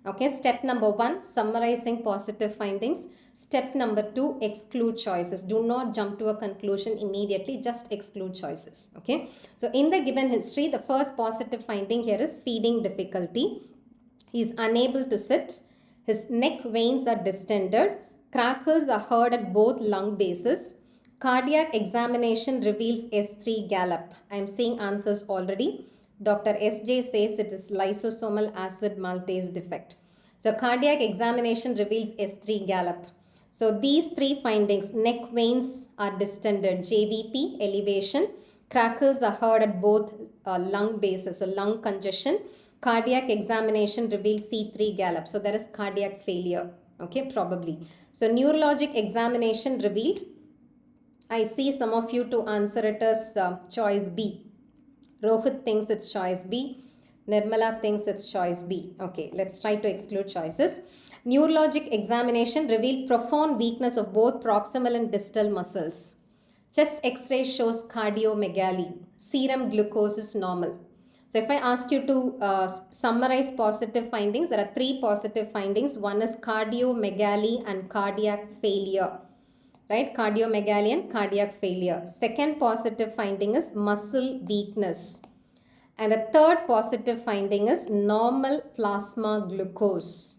Okay, step number 1, summarizing positive findings. Step number 2, exclude choices. Do not jump to a conclusion immediately, just exclude choices. Okay, so in the given history, the first positive finding here is feeding difficulty. He is unable to sit. His neck veins are distended. Crackles are heard at both lung bases. Cardiac examination reveals S3 gallop. I am seeing answers already. Dr. SJ says it is lysosomal acid maltase defect. So cardiac examination reveals S3 gallop. So these 3 findings, neck veins are distended, JVP, elevation. Crackles are heard at both lung bases, so lung congestion. Cardiac examination reveals C3 gallop. So there is cardiac failure. Okay, probably. So neurologic examination revealed. I see some of you to answer it as choice B. Rohit thinks it's choice B. Nirmala thinks it's choice B. Okay, let's try to exclude choices. Neurologic examination revealed profound weakness of both proximal and distal muscles. Chest X-ray shows cardiomegaly. Serum glucose is normal. So if I ask you to summarize positive findings, there are 3 positive findings. One is cardiomegaly and cardiac failure. Right? Cardiomegaly and cardiac failure. Second positive finding is muscle weakness. And the third positive finding is normal plasma glucose.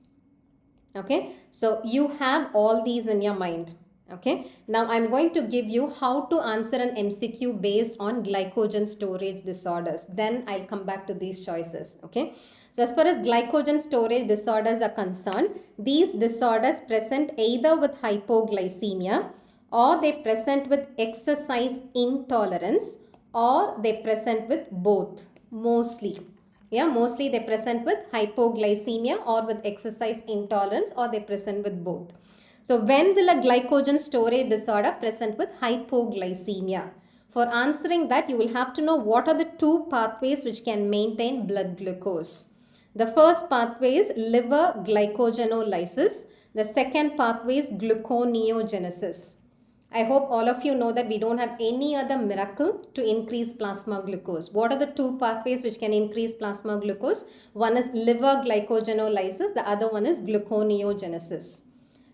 Okay? So you have all these in your mind. Okay, now I'm going to give you how to answer an MCQ based on glycogen storage disorders. Then I'll come back to these choices. Okay, so as far as glycogen storage disorders are concerned, these disorders present either with hypoglycemia, or they present with exercise intolerance, or they present with both, mostly. Yeah, mostly they present with hypoglycemia or with exercise intolerance, or they present with both. So when will a glycogen storage disorder present with hypoglycemia? For answering that, you will have to know what are the 2 pathways which can maintain blood glucose. The first pathway is liver glycogenolysis. The second pathway is gluconeogenesis. I hope all of you know that we don't have any other miracle to increase plasma glucose. What are the 2 pathways which can increase plasma glucose? One is liver glycogenolysis. The other one is gluconeogenesis.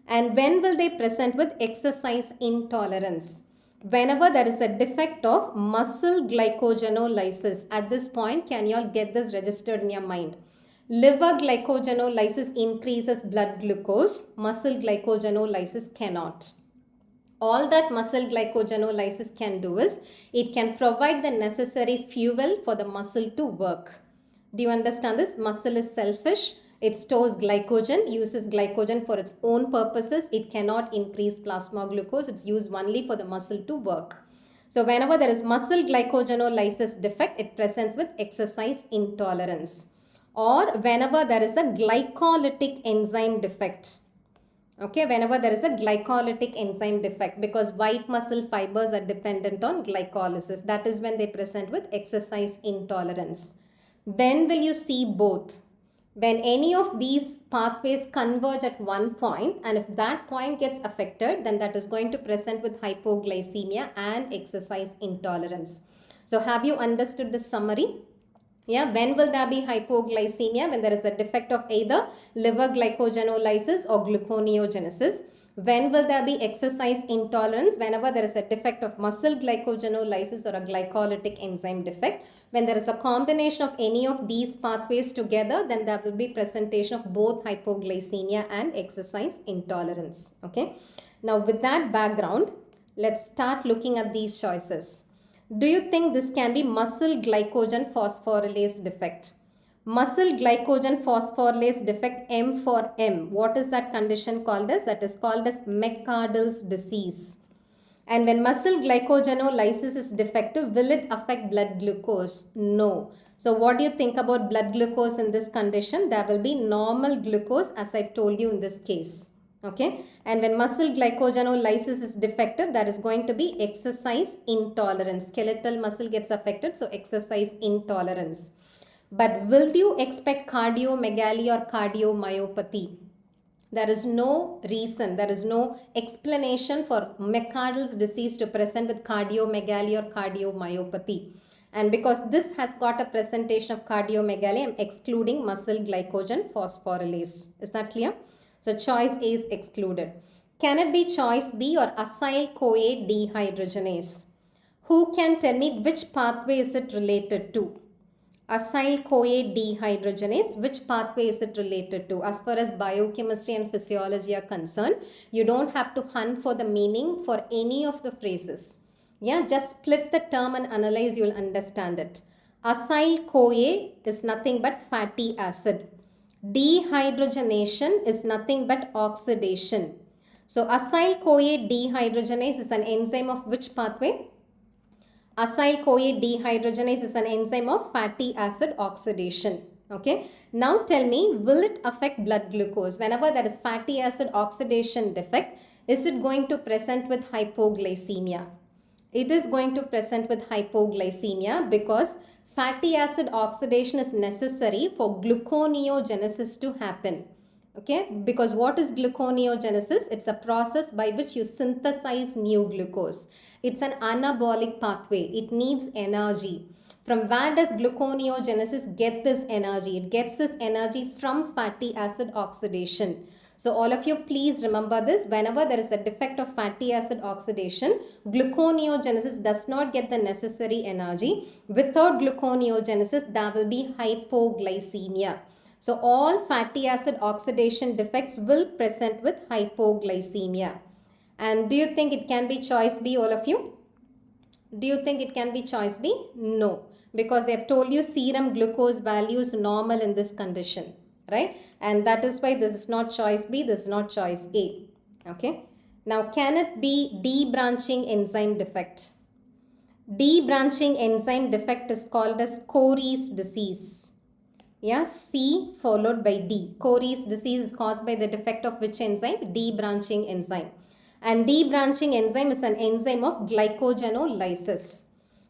And when will they present with exercise intolerance? Whenever there is a defect of muscle glycogenolysis. At this point, can you all get this registered in your mind? Liver glycogenolysis increases blood glucose. Muscle glycogenolysis cannot. All that muscle glycogenolysis can do is, it can provide the necessary fuel for the muscle to work. Do you understand this? Muscle is selfish. It stores glycogen, uses glycogen for its own purposes. It cannot increase plasma glucose. It's used only for the muscle to work. So whenever there is muscle glycogenolysis defect, it presents with exercise intolerance. Or whenever there is a glycolytic enzyme defect. Okay, whenever there is a glycolytic enzyme defect, because white muscle fibers are dependent on glycolysis. That is when they present with exercise intolerance. When will you see both? When any of these pathways converge at one point, and if that point gets affected, then that is going to present with hypoglycemia and exercise intolerance. So have you understood the summary? Yeah, when will there be hypoglycemia? When there is a defect of either liver glycogenolysis or gluconeogenesis. When will there be exercise intolerance? Whenever there is a defect of muscle glycogenolysis or a glycolytic enzyme defect. When there is a combination of any of these pathways together, then there will be presentation of both hypoglycemia and exercise intolerance. Okay. Now with that background, let's start looking at these choices. Do you think this can be muscle glycogen phosphorylase defect? Muscle glycogen phosphorylase defect, M for M. What is that condition called as? That is called as McArdle's disease. And when muscle glycogenolysis is defective, will it affect blood glucose? No. So what do you think about blood glucose in this condition? There will be normal glucose, as I told you in this case. Okay, and when muscle glycogenolysis is defective, there is going to be exercise intolerance. Skeletal muscle gets affected, so exercise intolerance. But will you expect cardiomegaly or cardiomyopathy? There is no reason, there is no explanation for McArdle's disease to present with cardiomegaly or cardiomyopathy. And because this has got a presentation of cardiomegaly, I am excluding muscle glycogen phosphorylase. Is that clear? So choice A is excluded. Can it be choice B or acyl-CoA dehydrogenase? Who can tell me which pathway is it related to? Acyl-CoA dehydrogenase, which pathway is it related to? As far as biochemistry and physiology are concerned, you don't have to hunt for the meaning for any of the phrases. Yeah, just split the term and analyze, you'll understand it. Acyl-CoA is nothing but fatty acid. Dehydrogenation is nothing but oxidation. So acyl-CoA dehydrogenase is an enzyme of which pathway? Acyl-CoA dehydrogenase is an enzyme of fatty acid oxidation. Okay. Now tell me, will it affect blood glucose? Whenever there is fatty acid oxidation defect, is it going to present with hypoglycemia? It is going to present with hypoglycemia because fatty acid oxidation is necessary for gluconeogenesis to happen. Okay, because what is gluconeogenesis? It's a process by which you synthesize new glucose. It's an anabolic pathway. It needs energy. From where does gluconeogenesis get this energy? It gets this energy from fatty acid oxidation. So all of you please remember this. Whenever there is a defect of fatty acid oxidation, gluconeogenesis does not get the necessary energy. Without gluconeogenesis, there will be hypoglycemia. So all fatty acid oxidation defects will present with hypoglycemia. And do you think it can be choice B, all of you? Do you think it can be choice B? No, because they have told you serum glucose value is normal in this condition. Right? And that is why this is not choice B, this is not choice A. Okay. Now, can it be D-branching enzyme defect? D-branching enzyme defect is called as Cory's disease. Yeah, C followed by D. Cory's disease is caused by the defect of which enzyme? D-branching enzyme. And D-branching enzyme is an enzyme of glycogenolysis.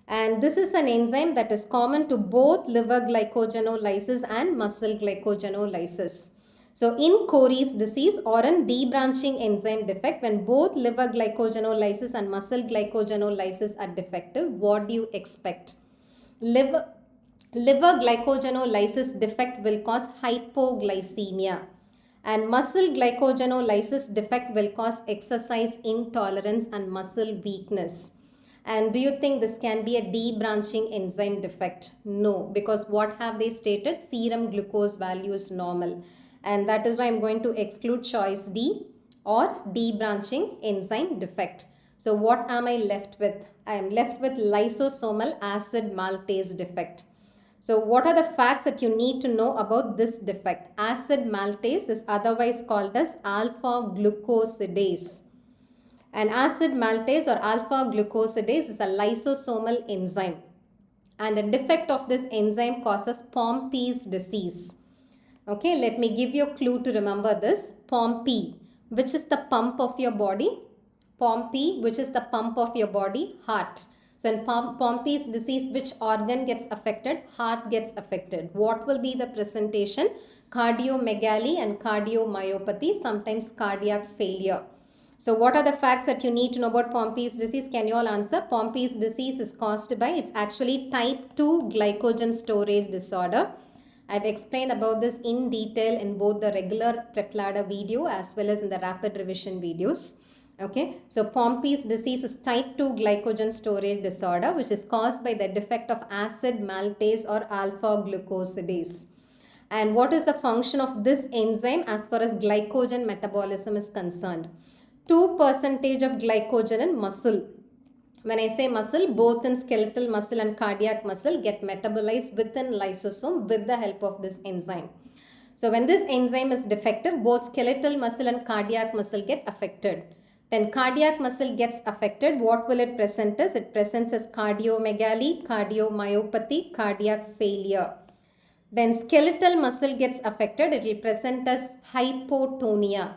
And this is an enzyme that is common to both liver glycogenolysis and muscle glycogenolysis. So in Cory's disease or in D-branching enzyme defect, when both liver glycogenolysis and muscle glycogenolysis are defective, what do you expect? Liver glycogenolysis defect will cause hypoglycemia. And muscle glycogenolysis defect will cause exercise intolerance and muscle weakness. And do you think this can be a D-branching enzyme defect? No, because what have they stated? Serum glucose value is normal. And that is why I'm going to exclude choice D or D-branching enzyme defect. So what am I left with? I am left with lysosomal acid maltase defect. So what are the facts that you need to know about this defect? Acid maltase is otherwise called as alpha glucosidase. And acid maltase or alpha glucosidase is a lysosomal enzyme. And the defect of this enzyme causes Pompey's disease. Okay, let me give you a clue to remember this. Pompey, which is the pump of your body? Pompey, which is the pump of your body? Heart. So in Pompey's disease, which organ gets affected? Heart gets affected. What will be the presentation? Cardiomegaly and cardiomyopathy, sometimes cardiac failure. So what are the facts that you need to know about Pompe's disease? Can you all answer? Pompe's disease is caused by, it's actually type 2 glycogen storage disorder. I've explained about this in detail in both the regular PrepLadder video as well as in the rapid revision videos. Okay, so Pompe's disease is type 2 glycogen storage disorder, which is caused by the defect of acid maltase or alpha glucosidase. And what is the function of this enzyme as far as glycogen metabolism is concerned? 2% of glycogen in muscle. When I say muscle, both in skeletal muscle and cardiac muscle get metabolized within lysosome with the help of this enzyme. So when this enzyme is defective, both skeletal muscle and cardiac muscle get affected. When cardiac muscle gets affected, what will it present as? It presents as cardiomegaly, cardiomyopathy, cardiac failure. When skeletal muscle gets affected, it will present as hypotonia.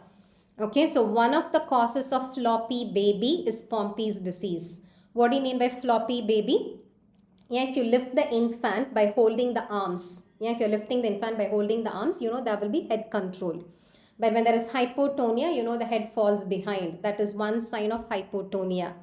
Okay, so one of the causes of floppy baby is Pompe's disease. What do you mean by floppy baby? Yeah, if you lift the infant by holding the arms, if you're lifting the infant by holding the arms, there will be head control. But when there is hypotonia, the head falls behind. That is one sign of hypotonia.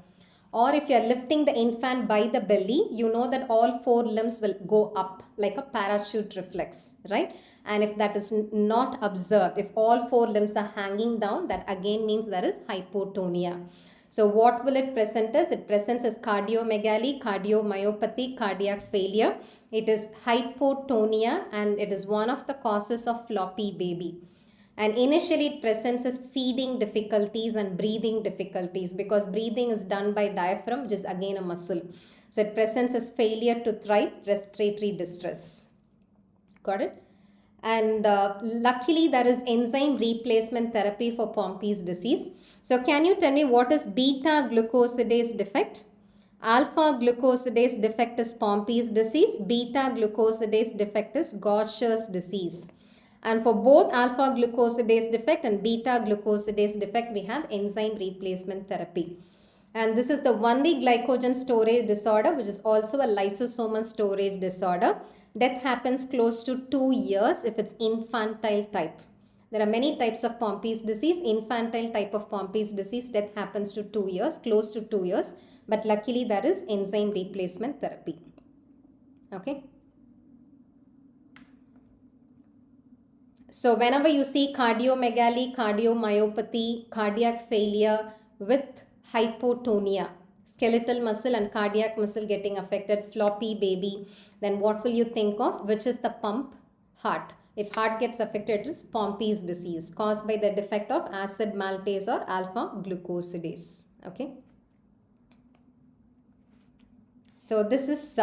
Or if you are lifting the infant by the belly, you know that all 4 limbs will go up like a parachute reflex, right? And if that is not observed, if all 4 limbs are hanging down, that again means there is hypotonia. So what will it present as? It presents as cardiomegaly, cardiomyopathy, cardiac failure. It is hypotonia and it is one of the causes of floppy baby. And initially it presents as feeding difficulties and breathing difficulties because breathing is done by diaphragm, which is again a muscle. So it presents as failure to thrive, respiratory distress. Got it? And luckily there is enzyme replacement therapy for Pompe's disease. So can you tell me what is beta glucosidase defect? Alpha glucosidase defect is Pompe's disease. Beta glucosidase defect is Gaucher's disease. And for both alpha glucosidase defect and beta glucosidase defect, we have enzyme replacement therapy. And this is the only glycogen storage disorder, which is also a lysosomal storage disorder. Death happens close to 2 years if it's infantile type. There are many types of Pompe's disease. Infantile type of Pompe's disease, death happens to 2 years, close to 2 years. But luckily there is enzyme replacement therapy. Okay. So whenever you see cardiomegaly, cardiomyopathy, cardiac failure with hypotonia, skeletal muscle and cardiac muscle getting affected, floppy baby, then what will you think of? Which is the pump? Heart. If heart gets affected, it is Pompe's disease caused by the defect of acid maltase or alpha glucosidase. Okay. So this is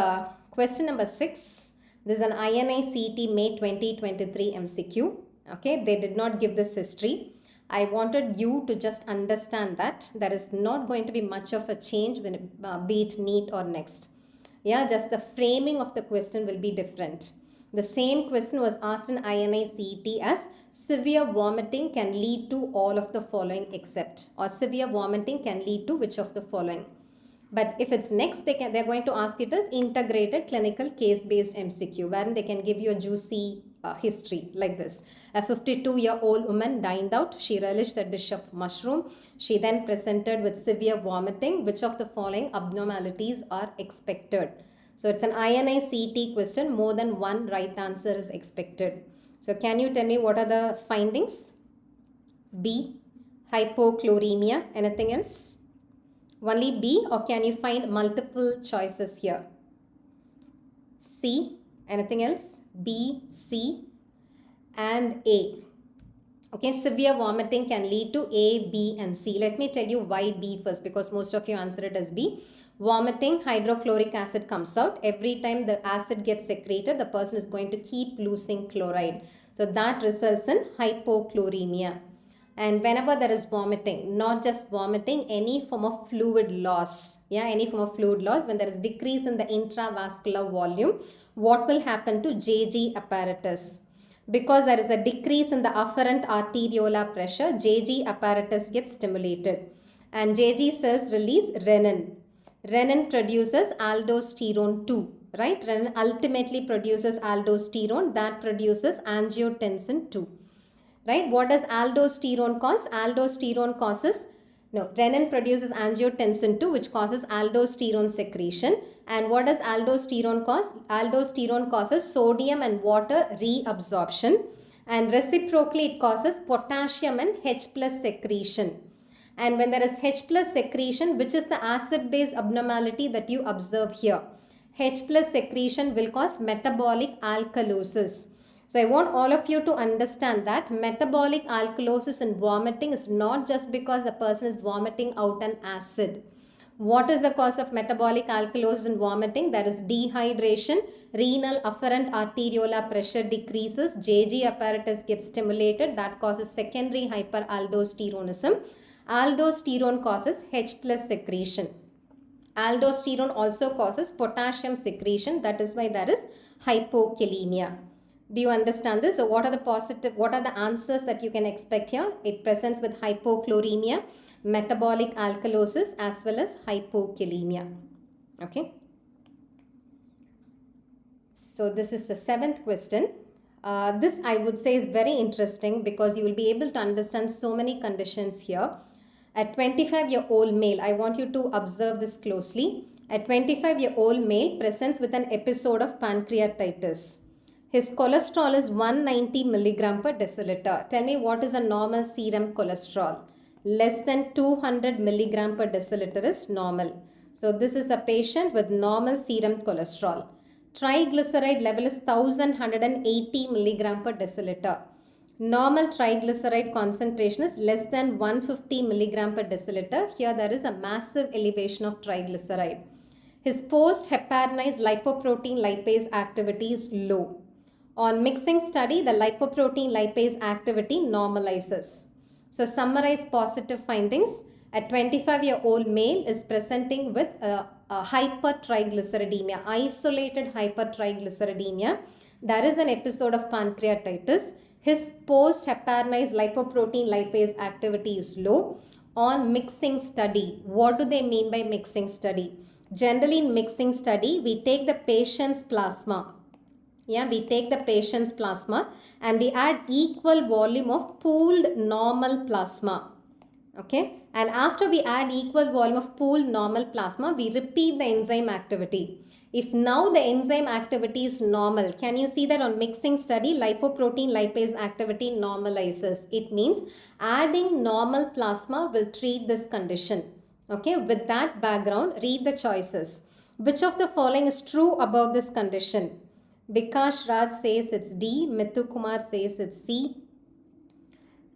question number 6. This is an INI-CET May 2023 MCQ. Okay, they did not give this history. I wanted you to just understand that there is not going to be much of a change when it, be it NEET or NExT. Yeah, just the framing of the question will be different. The same question was asked in INI-CET as severe vomiting can lead to all of the following except, or severe vomiting can lead to which of the following. But if it's NExT, they're going to ask it as integrated clinical case-based MCQ, wherein they can give you a juicy history like this. A 52-year-old woman dined out. She relished a dish of mushroom. She then presented with severe vomiting. Which of the following abnormalities are expected? So it's an INI-CET question. More than one right answer is expected. So can you tell me what are the findings? B, hypochloremia. Anything else? Only B, or can you find multiple choices here? C, anything else? B, C, and A. Okay, severe vomiting can lead to A, B, and C. Let me tell you why B first, because most of you answered it as B. Vomiting, hydrochloric acid comes out. Every time the acid gets secreted, the person is going to keep losing chloride. So that results in hypochloremia. And whenever there is vomiting, not just vomiting, any form of fluid loss, any form of fluid loss, when there is decrease in the intravascular volume, what will happen to JG apparatus? Because there is a decrease in the afferent arteriolar pressure, JG apparatus gets stimulated. And JG cells release renin. Renin produces aldosterone 2, right? Renin ultimately produces aldosterone that produces angiotensin 2. Right? What does aldosterone cause? Aldosterone causes No, renin produces angiotensin 2, which causes aldosterone secretion. And what does aldosterone cause? Aldosterone causes sodium and water reabsorption. And reciprocally, it causes potassium and H plus secretion. And when there is H plus secretion, which is the acid-base abnormality that you observe here? H plus secretion will cause metabolic alkalosis. So I want all of you to understand that metabolic alkalosis and vomiting is not just because the person is vomiting out an acid. What is the cause of metabolic alkalosis and vomiting? That is dehydration, renal afferent arteriolar pressure decreases, JG apparatus gets stimulated, that causes secondary hyperaldosteronism. Aldosterone causes H plus secretion. Aldosterone also causes potassium secretion, that is why there is hypokalemia. Do you understand this? So what are the answers that you can expect here? It presents with hypochloremia, metabolic alkalosis as well as hypokalemia. Okay. So this is the 7th question. This I would say is very interesting because you will be able to understand so many conditions here. A 25-year-old male, I want you to observe this closely. A 25-year-old male presents with an episode of pancreatitis. His cholesterol is 190 milligram per deciliter. Tell me, what is a normal serum cholesterol? Less than 200 milligram per deciliter is normal. So this is a patient with normal serum cholesterol. Triglyceride level is 1180 milligram per deciliter. Normal triglyceride concentration is less than 150 milligram per deciliter. Here there is a massive elevation of triglyceride. His post-heparinase lipoprotein lipase activity is low. On mixing study, the lipoprotein lipase activity normalizes. So summarize positive findings. A 25-year-old male is presenting with hypertriglyceridemia, isolated hypertriglyceridemia. There is an episode of pancreatitis. His post-heparinase lipoprotein lipase activity is low. On mixing study, what do they mean by mixing study? Generally in mixing study, we take the patient's plasma. Yeah, we take the patient's plasma and we add equal volume of pooled normal plasma. Okay, and after we add equal volume of pooled normal plasma, we repeat the enzyme activity. If now the enzyme activity is normal, can you see that on mixing study, lipoprotein lipase activity normalizes? It means adding normal plasma will treat this condition. Okay, with that background, read the choices. Which of the following is true about this condition? Bikash Raj says it's D. Mithu Kumar says it's C.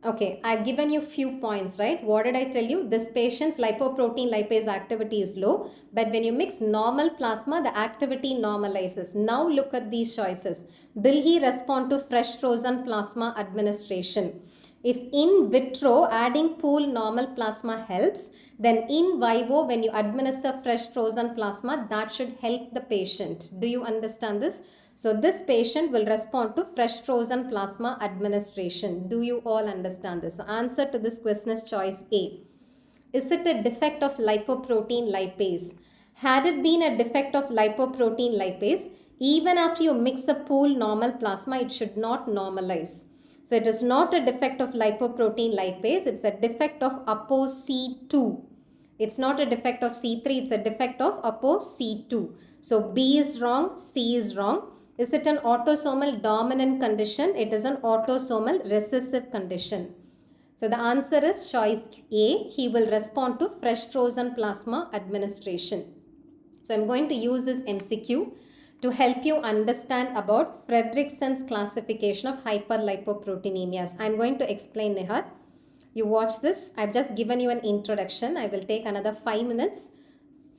Okay, I've given you few points, right? What did I tell you? This patient's lipoprotein lipase activity is low, but when you mix normal plasma, the activity normalizes. Now look at these choices. Will he respond to fresh frozen plasma administration? If in vitro adding pooled normal plasma helps, then in vivo when you administer fresh frozen plasma, that should help the patient. Do you understand this? So this patient will respond to fresh frozen plasma administration. Do you all understand this? So answer to this question is choice A. Is it a defect of lipoprotein lipase? Had it been a defect of lipoprotein lipase, even after you mix a pooled normal plasma, it should not normalize. So it is not a defect of lipoprotein lipase, it's a defect of ApoC2. It's not a defect of C3, it's a defect of ApoC2. So B is wrong, C is wrong. Is it an autosomal dominant condition? It is an autosomal recessive condition. So the answer is choice A. He will respond to fresh frozen plasma administration. So I'm going to use this MCQ to help you understand about Fredrickson's classification of hyperlipoproteinemias. I'm going to explain, Nihar. You watch this. I've just given you an introduction. I will take another 5 minutes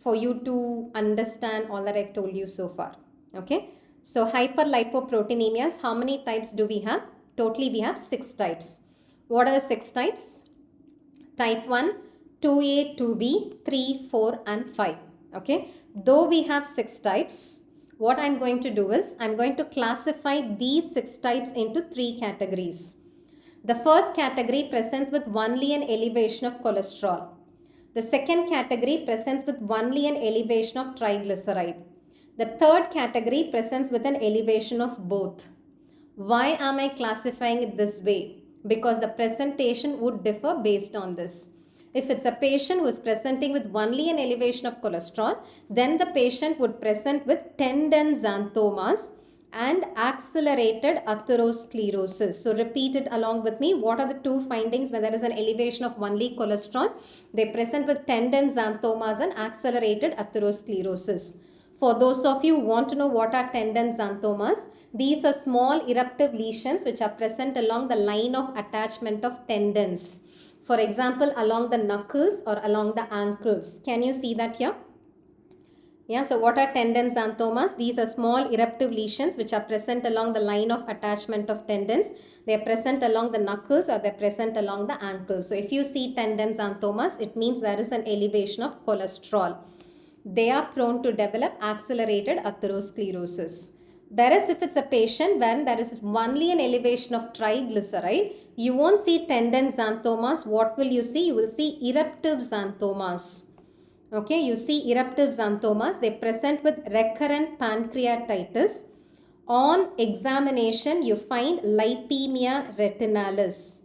for you to understand all that I've told you so far. Okay. So hyperlipoproteinemias, how many types do we have? Totally we have 6 types. What are the 6 types? Type 1, 2A, 2B, 3, 4 and 5. Okay. Though we have 6 types, what I'm going to do is, I'm going to classify these 6 types into 3 categories. The first category presents with only an elevation of cholesterol. The second category presents with only an elevation of triglyceride. The third category presents with an elevation of both. Why am I classifying it this way? Because the presentation would differ based on this. If it's a patient who is presenting with only an elevation of cholesterol, then the patient would present with tendon xanthomas and accelerated atherosclerosis. So repeat it along with me. What are the two findings when there is an elevation of only cholesterol? They present with tendon xanthomas and accelerated atherosclerosis. For those of you who want to know what are tendon xanthomas, these are small eruptive lesions which are present along the line of attachment of tendons. For example, along the knuckles or along the ankles. Can you see that here? Yeah, so what are tendon xanthomas? These are small eruptive lesions which are present along the line of attachment of tendons. They are present along the knuckles or they are present along the ankles. So if you see tendon xanthomas, it means there is an elevation of cholesterol. They are prone to develop accelerated atherosclerosis. Whereas if it's a patient where there is only an elevation of triglyceride, you won't see tendon xanthomas. What will you see? You will see eruptive xanthomas. Okay, you see eruptive xanthomas. They present with recurrent pancreatitis. On examination, you find lipemia retinalis.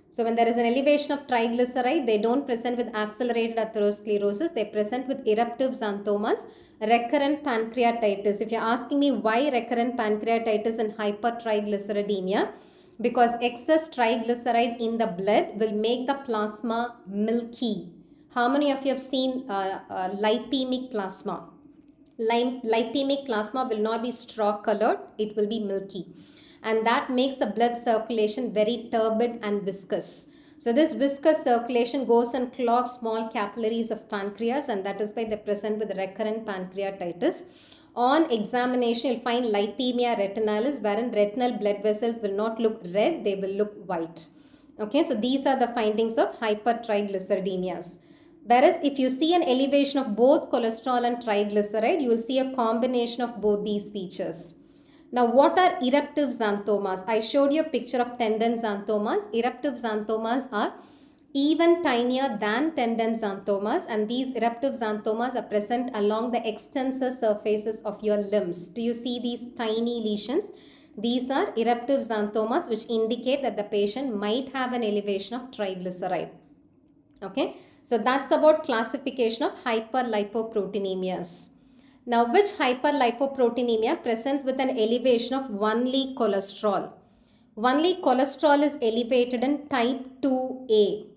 So when there is an elevation of triglyceride, they don't present with accelerated atherosclerosis. They present with eruptive xanthomas, recurrent pancreatitis. If you're asking me why recurrent pancreatitis and hypertriglyceridemia, because excess triglyceride in the blood will make the plasma milky. How many of you have seen lipemic plasma? Lipemic plasma will not be straw colored, it will be milky. And that makes the blood circulation very turbid and viscous. So this viscous circulation goes and clogs small capillaries of pancreas, and that is why they present with recurrent pancreatitis. On examination, you'll find lipemia retinalis, wherein retinal blood vessels will not look red, they will look white. Okay, so these are the findings of hypertriglyceridemias. Whereas if you see an elevation of both cholesterol and triglyceride, you will see a combination of both these features. Now, what are eruptive xanthomas? I showed you a picture of tendon xanthomas. Eruptive xanthomas are even tinier than tendon xanthomas, and these eruptive xanthomas are present along the extensor surfaces of your limbs. Do you see these tiny lesions? These are eruptive xanthomas which indicate that the patient might have an elevation of triglyceride. Okay, so that's about classification of hyperlipoproteinemias. Now, which hyperlipoproteinemia presents with an elevation of only cholesterol? Only cholesterol is elevated in type 2A.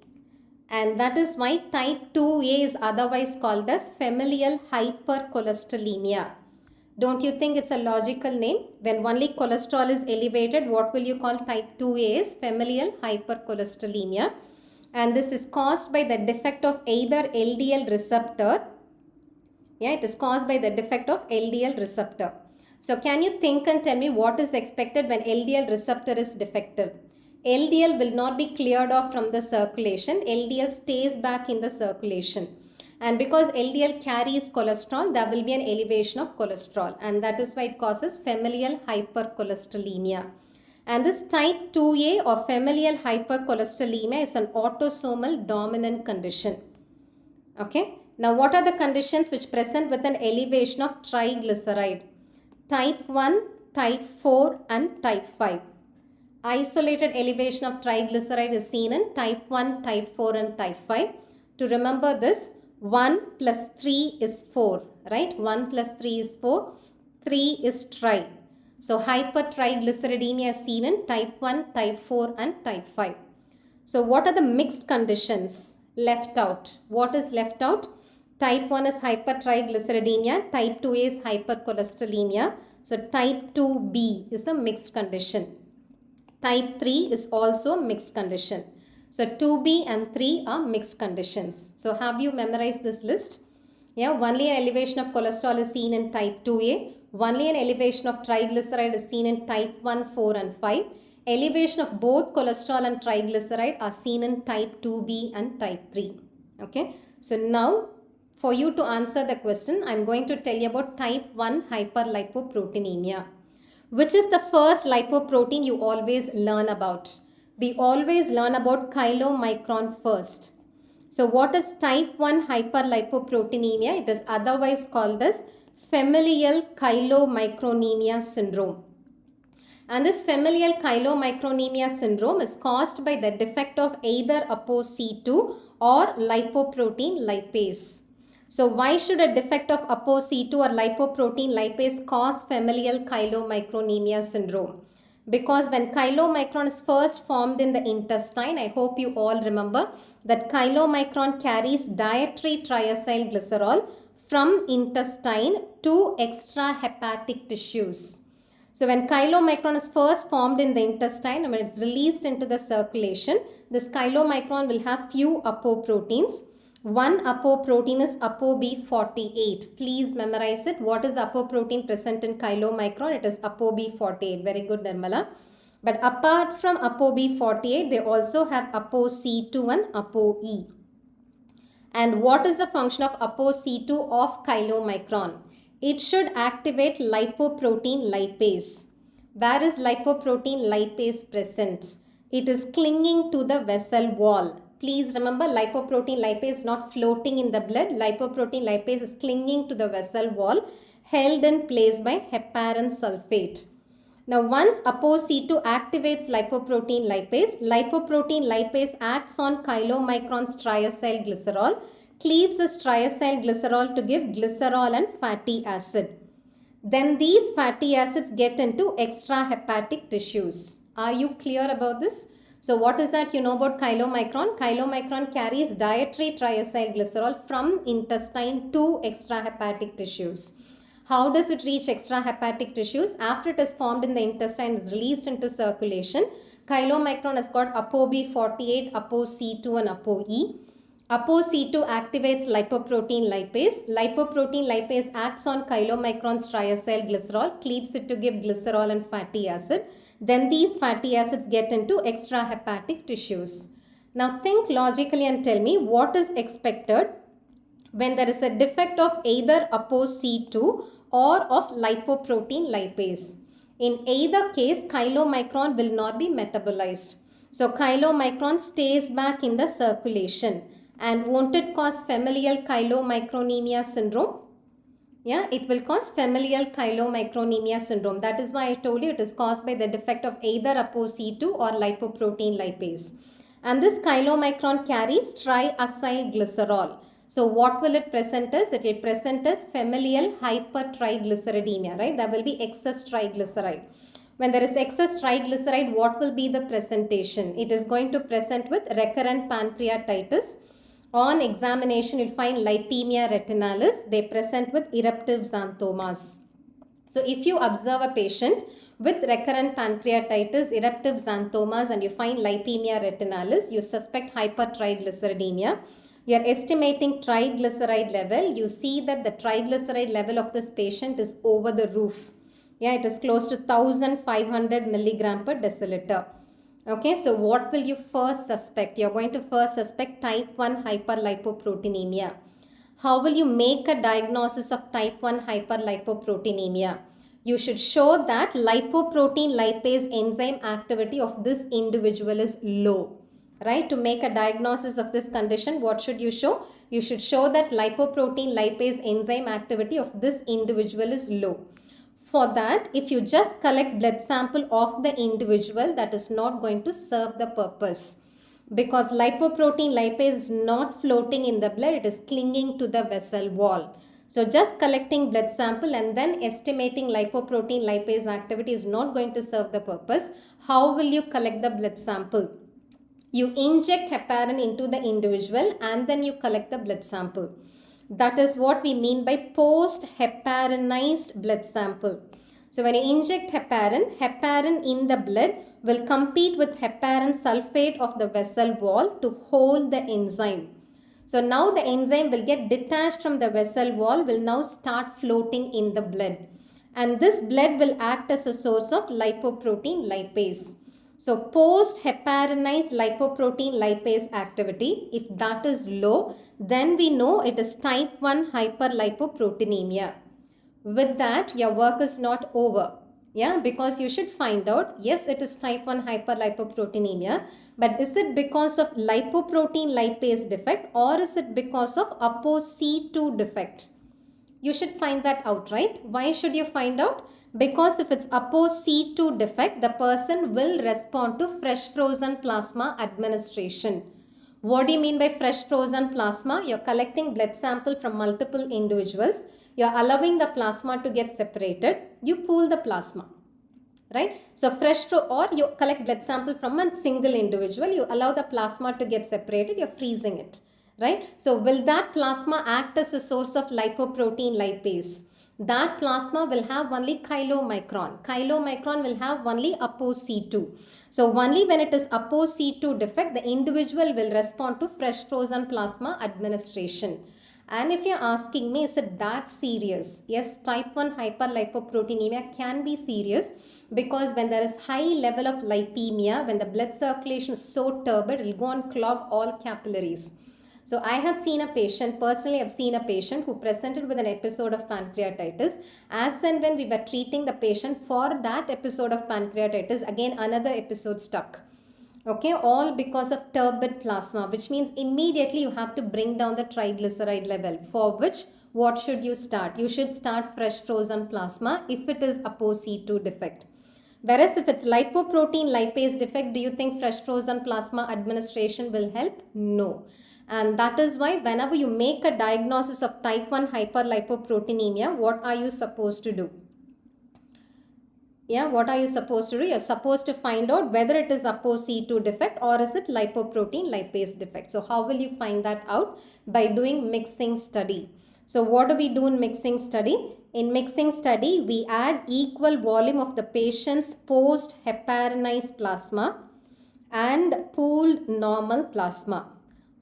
And that is why type 2A is otherwise called as familial hypercholesterolemia. Don't you think it's a logical name? When only cholesterol is elevated, what will you call type 2A is familial hypercholesterolemia. And this is caused by the defect of either LDL receptor. Yeah, it is caused by the defect of LDL receptor. So can you think and tell me what is expected when LDL receptor is defective? LDL will not be cleared off from the circulation. LDL stays back in the circulation. And because LDL carries cholesterol, there will be an elevation of cholesterol. And that is why it causes familial hypercholesterolemia. And this type 2A or familial hypercholesterolemia is an autosomal dominant condition. Okay. Now, what are the conditions which present with an elevation of triglyceride? Type 1, type 4 and type 5. Isolated elevation of triglyceride is seen in type 1, type 4 and type 5. To remember this, 1 plus 3 is 4, right? 1 plus 3 is 4, 3 is tri. So, hypertriglyceridemia is seen in type 1, type 4 and type 5. So, what are the mixed conditions left out? What is left out? Type 1 is hypertriglyceridemia, type 2A is hypercholesterolemia. So, type 2B is a mixed condition. Type 3 is also mixed condition. So, 2B and 3 are mixed conditions. So, have you memorized this list? Yeah, only an elevation of cholesterol is seen in type 2A. Only an elevation of triglyceride is seen in type 1, 4 and 5. Elevation of both cholesterol and triglyceride are seen in type 2B and type 3. Okay. So, now for you to answer the question, I am going to tell you about type 1 hyperlipoproteinemia. Which is the first lipoprotein you always learn about? We always learn about chylomicron first. So what is type 1 hyperlipoproteinemia? It is otherwise called as familial chylomicronemia syndrome. And this familial chylomicronemia syndrome is caused by the defect of either ApoC2 or lipoprotein lipase. So why should a defect of ApoC2 or lipoprotein lipase cause familial chylomicronemia syndrome? Because when chylomicron is first formed in the intestine, I hope you all remember that chylomicron carries dietary triacylglycerol from intestine to extrahepatic tissues. So when chylomicron is first formed in the intestine and when it's released into the circulation, this chylomicron will have few apoproteins. One apoprotein is ApoB48. Please memorize it. What is apoprotein present in chylomicron? It is ApoB48. Very good, Nirmala. But apart from ApoB48, they also have ApoC2 and ApoE. And what is the function of ApoC2 of chylomicron? It should activate lipoprotein lipase. Where is lipoprotein lipase present? It is clinging to the vessel wall. Please remember, lipoprotein lipase is not floating in the blood. Lipoprotein lipase is clinging to the vessel wall, held in place by heparin sulfate. Now, once ApoC2 activates lipoprotein lipase acts on chylomicron's triacylglycerol, cleaves this triacylglycerol to give glycerol and fatty acid. Then these fatty acids get into extrahepatic tissues. Are you clear about this? So what is that you know about chylomicron? Chylomicron carries dietary triacylglycerol from intestine to extrahepatic tissues. How does it reach extrahepatic tissues? After it is formed in the intestine, is released into circulation. Chylomicron has got ApoB48, ApoC2 and ApoE. ApoC2 activates lipoprotein lipase. Lipoprotein lipase acts on chylomicron's triacylglycerol, cleaves it to give glycerol and fatty acid. Then these fatty acids get into extrahepatic tissues. Now think logically and tell me what is expected when there is a defect of either ApoC2 or of lipoprotein lipase. In either case, chylomicron will not be metabolized. So chylomicron stays back in the circulation. And won't it cause familial chylomicronemia syndrome? Yeah, it will cause familial chylomicronemia syndrome. That is why I told you it is caused by the defect of either ApoC2 or lipoprotein lipase. And this chylomicron carries triacylglycerol. So what will it present as? It will present as familial hypertriglyceridemia, right? There will be excess triglyceride. When there is excess triglyceride, what will be the presentation? It is going to present with recurrent pancreatitis. On examination, you'll find lipemia retinalis. They present with eruptive xanthomas. So if you observe a patient with recurrent pancreatitis, eruptive xanthomas, and you find lipemia retinalis, you suspect hypertriglyceridemia. You are estimating triglyceride level. You see that the triglyceride level of this patient is over the roof. Yeah, it is close to 1500 milligram per deciliter. Okay, so what will you first suspect? You're going to first suspect type 1 hyperlipoproteinemia. How will you make a diagnosis of type 1 hyperlipoproteinemia? You should show that lipoprotein lipase enzyme activity of this individual is low. Right? To make a diagnosis of this condition, what should you show? You should show that lipoprotein lipase enzyme activity of this individual is low. For that, if you just collect blood sample of the individual, that is not going to serve the purpose. Because lipoprotein lipase is not floating in the blood, it is clinging to the vessel wall. So just collecting blood sample and then estimating lipoprotein lipase activity is not going to serve the purpose. How will you collect the blood sample? You inject heparin into the individual and then you collect the blood sample. That is what we mean by post-heparinized blood sample. So when you inject heparin in the blood will compete with heparin sulfate of the vessel wall to hold the enzyme. So now the enzyme will get detached from the vessel wall, will now start floating in the blood. And this blood will act as a source of lipoprotein lipase. So post-heparinized lipoprotein lipase activity, if that is low, then we know it is type 1 hyperlipoproteinemia. With that, your work is not over. Yeah, because you should find out, yes, it is type 1 hyperlipoproteinemia, but is it because of lipoprotein lipase defect or is it because of ApoC2 defect? You should find that out, right? Why should you find out? Because if it's ApoC2 defect, the person will respond to fresh frozen plasma administration. What do you mean by fresh frozen plasma? You're collecting blood sample from multiple individuals. You're allowing the plasma to get separated. You pool the plasma, right? So or you collect blood sample from a single individual. You allow the plasma to get separated. You're freezing it, right? So will that plasma act as a source of lipoprotein lipase? That plasma will have only chylomicron. Chylomicron will have only ApoC2. So only when it is ApoC2 defect, the individual will respond to fresh frozen plasma administration. And if you're asking me, is it that serious? Yes, type 1 hyperlipoproteinemia can be serious because when there is high level of lipemia, when the blood circulation is so turbid, it will go and clog all capillaries. So I have seen a patient, personally I've seen a patient who presented with an episode of pancreatitis. As and when we were treating the patient for that episode of pancreatitis, again another episode stuck. Okay, all because of turbid plasma, which means immediately you have to bring down the triglyceride level, for which what should you start? You should start fresh frozen plasma if it is ApoC2 defect. Whereas if it's lipoprotein lipase defect, do you think fresh frozen plasma administration will help? No. And that is why whenever you make a diagnosis of type 1 hyperlipoproteinemia, what are you supposed to do? Yeah, what are you supposed to do? You're supposed to find out whether it is ApoC2 defect or is it lipoprotein lipase defect. So how will you find that out? By doing mixing study. So what do we do in mixing study? In mixing study, we add equal volume of the patient's post-heparinized plasma and pooled normal plasma.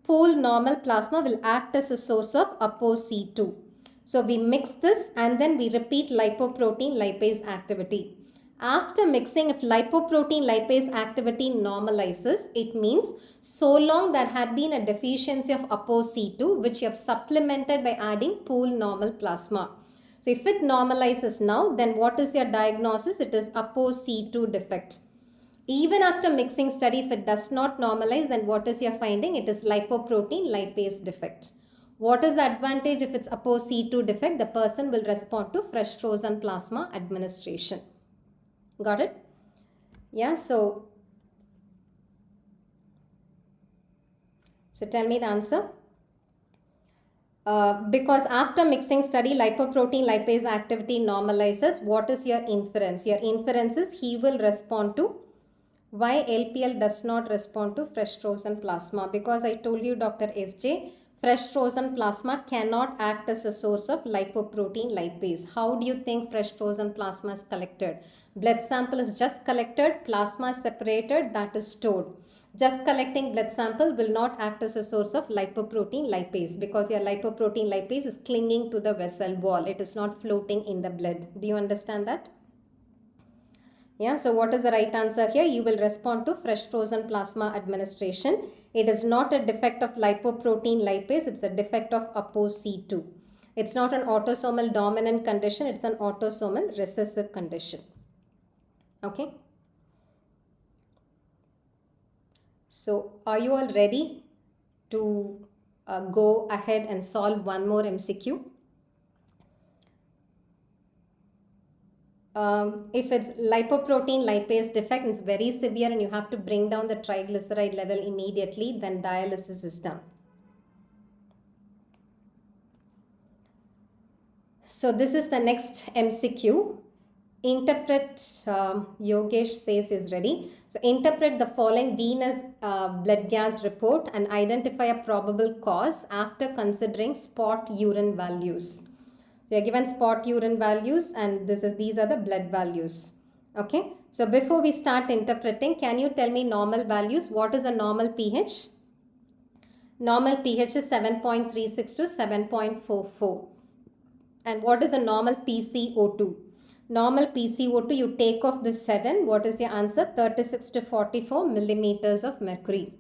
Pooled normal plasma will act as a source of ApoC2. So we mix this and then we repeat lipoprotein lipase activity. After mixing, if lipoprotein lipase activity normalizes, it means so long there had been a deficiency of ApoC2, which you have supplemented by adding pooled normal plasma. So if it normalizes now, then what is your diagnosis? It is ApoC2 defect. Even after mixing study, if it does not normalize, then what is your finding? It is lipoprotein lipase defect. What is the advantage if it's ApoC2 defect? The person will respond to fresh frozen plasma administration. Got it? Yeah, so tell me the answer. Because after mixing study, lipoprotein lipase activity normalizes, what is your inference? Your inference is he will respond to. Why LPL does not respond to fresh frozen plasma? Because I told you, Dr. SJ, fresh frozen plasma cannot act as a source of lipoprotein lipase. How do you think fresh frozen plasma is collected? Blood sample is just collected, plasma is separated, that is stored. Just collecting blood sample will not act as a source of lipoprotein lipase because your lipoprotein lipase is clinging to the vessel wall. It is not floating in the blood. Do you understand that? Yeah, so what is the right answer here? You will respond to fresh frozen plasma administration. It is not a defect of lipoprotein lipase, it's a defect of ApoC2. It's not an autosomal dominant condition, it's an autosomal recessive condition. Okay. So are you all ready to go ahead and solve one more MCQ? If it's lipoprotein lipase defect, it's very severe and you have to bring down the triglyceride level immediately, then dialysis is done. So this is the next MCQ. Interpret, Yogesh says is ready. So interpret the following venous blood gas report and identify a probable cause after considering spot urine values. So you're given spot urine values and these are the blood values. Okay. So before we start interpreting, can you tell me normal values? What is a normal pH? Normal pH is 7.36 to 7.44. And what is a normal PCO2? Normal PCO2, you take off the 7. What is your answer? 36 to 44 millimeters of mercury.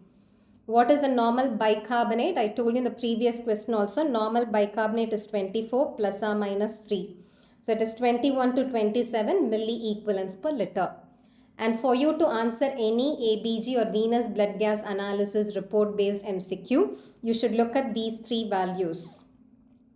What is the normal bicarbonate? I told you in the previous question also, normal bicarbonate is 24 plus or minus 3. So it is 21 to 27 milliequivalents per liter. And for you to answer any ABG or venous blood gas analysis report based MCQ, you should look at these three values.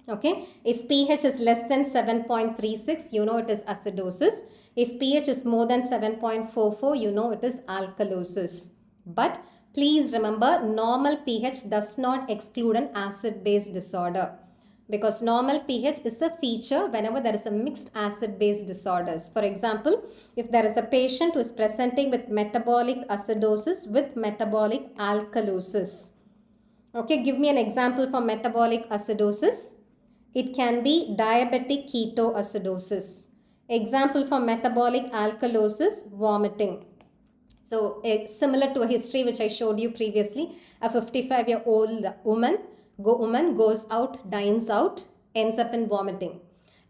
Okay, if pH is less than 7.36, you know it is acidosis. If pH is more than 7.44, you know it is alkalosis. But please remember, normal pH does not exclude an acid-base disorder, because normal pH is a feature whenever there is a mixed acid-base disorders. For example, if there is a patient who is presenting with metabolic acidosis with metabolic alkalosis. Okay, give me an example for metabolic acidosis. It can be diabetic ketoacidosis. Example for metabolic alkalosis, vomiting. So similar to a history which I showed you previously, a 55-year-old woman goes out, dines out, ends up in vomiting.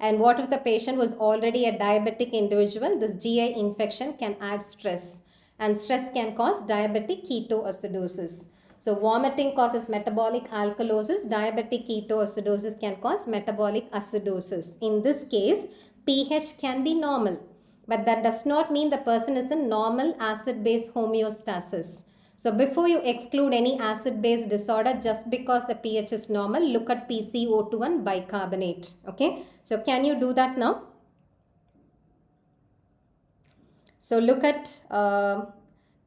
And what if the patient was already a diabetic individual? This GI infection can add stress, and stress can cause diabetic ketoacidosis. So vomiting causes metabolic alkalosis, diabetic ketoacidosis can cause metabolic acidosis. In this case, pH can be normal, but that does not mean the person is in normal acid-base homeostasis. So before you exclude any acid-base disorder just because the pH is normal, look at PCO2 and bicarbonate. Okay, so can you do that now? So look at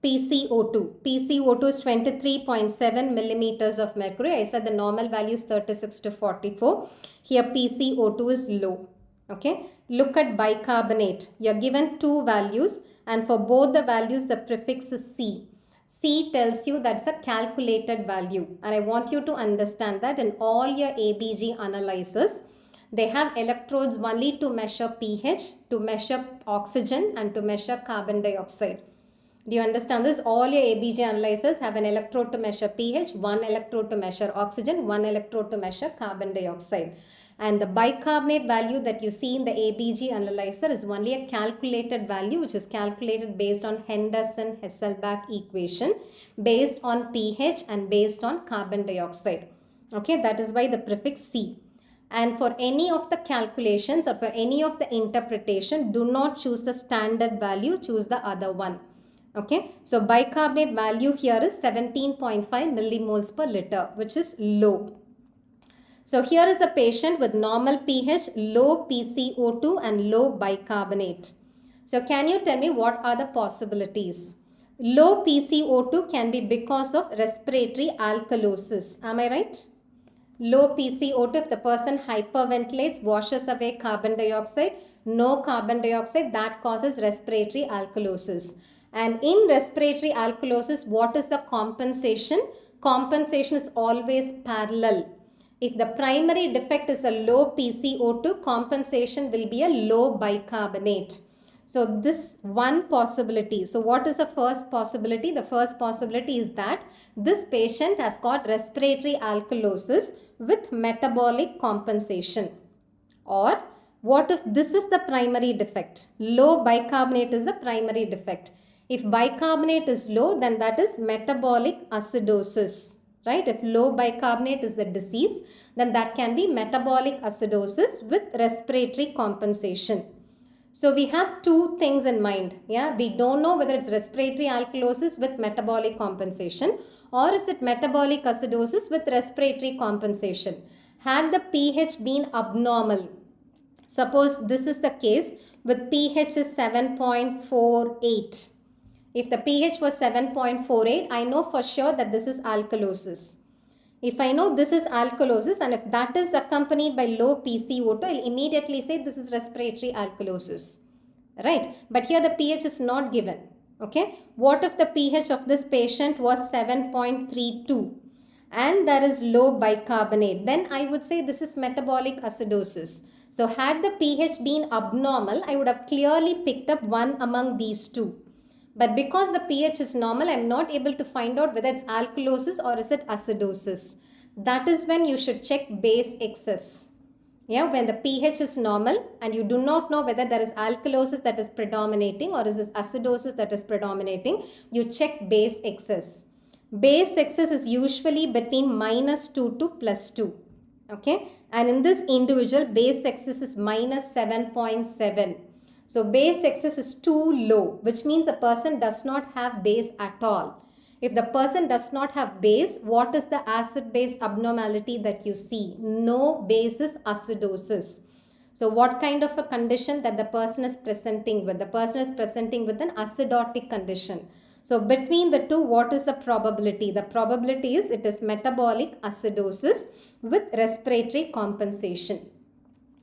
PCO2. PCO2 is 23.7 millimeters of mercury. I said the normal value is 36 to 44. Here PCO2 is low. Okay. Look at bicarbonate. You are given two values, and for both the values the prefix is C. C tells you that's a calculated value, and I want you to understand that in all your ABG analysis, they have electrodes only to measure pH, to measure oxygen, and to measure carbon dioxide. Do you understand this? All your ABG analyzers have an electrode to measure pH, one electrode to measure oxygen, one electrode to measure carbon dioxide. And the bicarbonate value that you see in the ABG analyzer is only a calculated value, which is calculated based on Henderson-Hasselbalch equation, based on pH and based on carbon dioxide. Okay, that is why the prefix C. And for any of the calculations or for any of the interpretation, do not choose the standard value, choose the other one. Okay, so bicarbonate value here is 17.5 millimoles per liter, which is low. So here is a patient with normal pH, low PCO2 and low bicarbonate. So can you tell me what are the possibilities? Low PCO2 can be because of respiratory alkalosis. Am I right? Low PCO2, if the person hyperventilates, washes away carbon dioxide, no carbon dioxide, that causes respiratory alkalosis. And in respiratory alkalosis, what is the compensation? Compensation is always parallel. If the primary defect is a low PCO2, compensation will be a low bicarbonate. So this one possibility. So what is the first possibility? The first possibility is that this patient has got respiratory alkalosis with metabolic compensation. Or what if this is the primary defect? Low bicarbonate is the primary defect. If bicarbonate is low, then that is metabolic acidosis. Right? If low bicarbonate is the disease, then that can be metabolic acidosis with respiratory compensation. So we have two things in mind. Yeah, we don't know whether it's respiratory alkalosis with metabolic compensation or is it metabolic acidosis with respiratory compensation. Had the pH been abnormal, suppose this is the case with pH is 7.48. If the pH was 7.48, I know for sure that this is alkalosis. If I know this is alkalosis and if that is accompanied by low PCO2, I'll immediately say this is respiratory alkalosis. Right? But here the pH is not given. Okay? What if the pH of this patient was 7.32 and there is low bicarbonate? Then I would say this is metabolic acidosis. So had the pH been abnormal, I would have clearly picked up one among these two. But because the pH is normal, I am not able to find out whether it's alkalosis or is it acidosis. That is when you should check base excess. Yeah, when the pH is normal and you do not know whether there is alkalosis that is predominating or is this acidosis that is predominating, you check base excess. Base excess is usually between -2 to +2. Okay, and in this individual, base excess is -7.7. So base excess is too low, which means the person does not have base at all. If the person does not have base, what is the acid-base abnormality that you see? No base is acidosis. So what kind of a condition that the person is presenting with? The person is presenting with an acidotic condition. So between the two, what is the probability? The probability is it is metabolic acidosis with respiratory compensation.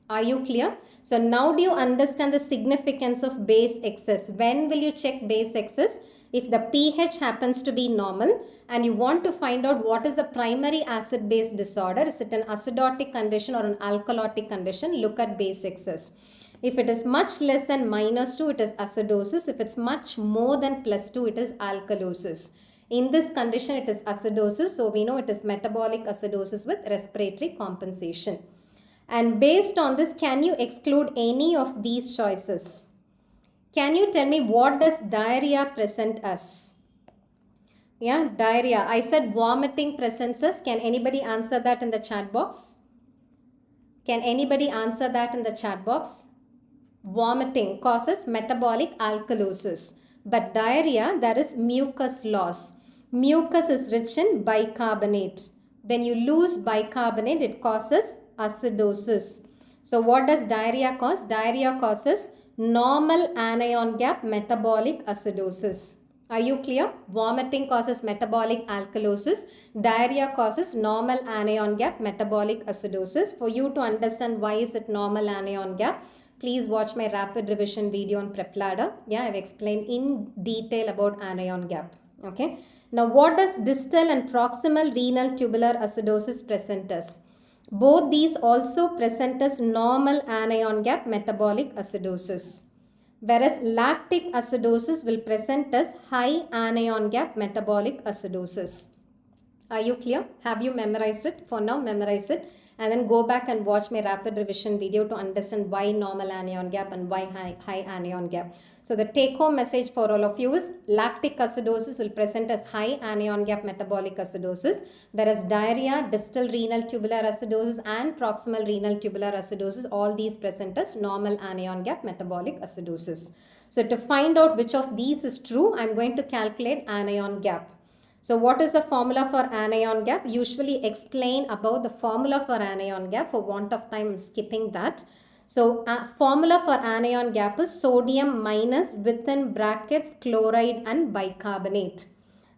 Are you clear? So now do you understand the significance of base excess? When will you check base excess? If the pH happens to be normal and you want to find out what is a primary acid-base disorder, is it an acidotic condition or an alkalotic condition, look at base excess. If it is much less than -2, it is acidosis. If it's much more than +2, it is alkalosis. In this condition, it is acidosis. So we know it is metabolic acidosis with respiratory compensation. And based on this, can you exclude any of these choices? Can you tell me what does diarrhea present as? Yeah, diarrhea. I said vomiting presents us. Can anybody answer that in the chat box? Can anybody answer that in the chat box? Vomiting causes metabolic alkalosis. But diarrhea, there is mucus loss. Mucus is rich in bicarbonate. When you lose bicarbonate, it causes acidosis. So what does diarrhea cause? Diarrhea causes normal anion gap metabolic acidosis. Are you clear? Vomiting causes metabolic alkalosis. Diarrhea causes normal anion gap metabolic acidosis. For you to understand why is it normal anion gap, please watch my rapid revision video on PrepLadder. Yeah, I've explained in detail about anion gap. Okay. Now what does distal and proximal renal tubular acidosis present as? Both these also present as normal anion gap metabolic acidosis. Whereas lactic acidosis will present as high anion gap metabolic acidosis. Are you clear? Have you memorized it? For now, memorize it. And then go back and watch my rapid revision video to understand why normal anion gap and why high anion gap. So the take home message for all of you is lactic acidosis will present as high anion gap metabolic acidosis, whereas diarrhea, distal renal tubular acidosis and proximal renal tubular acidosis, all these present as normal anion gap metabolic acidosis. So to find out which of these is true, I'm going to calculate anion gap. So what is the formula for anion gap? Usually explain about the formula for anion gap. For want of time, I'm skipping that. So formula for anion gap is sodium minus within brackets chloride and bicarbonate.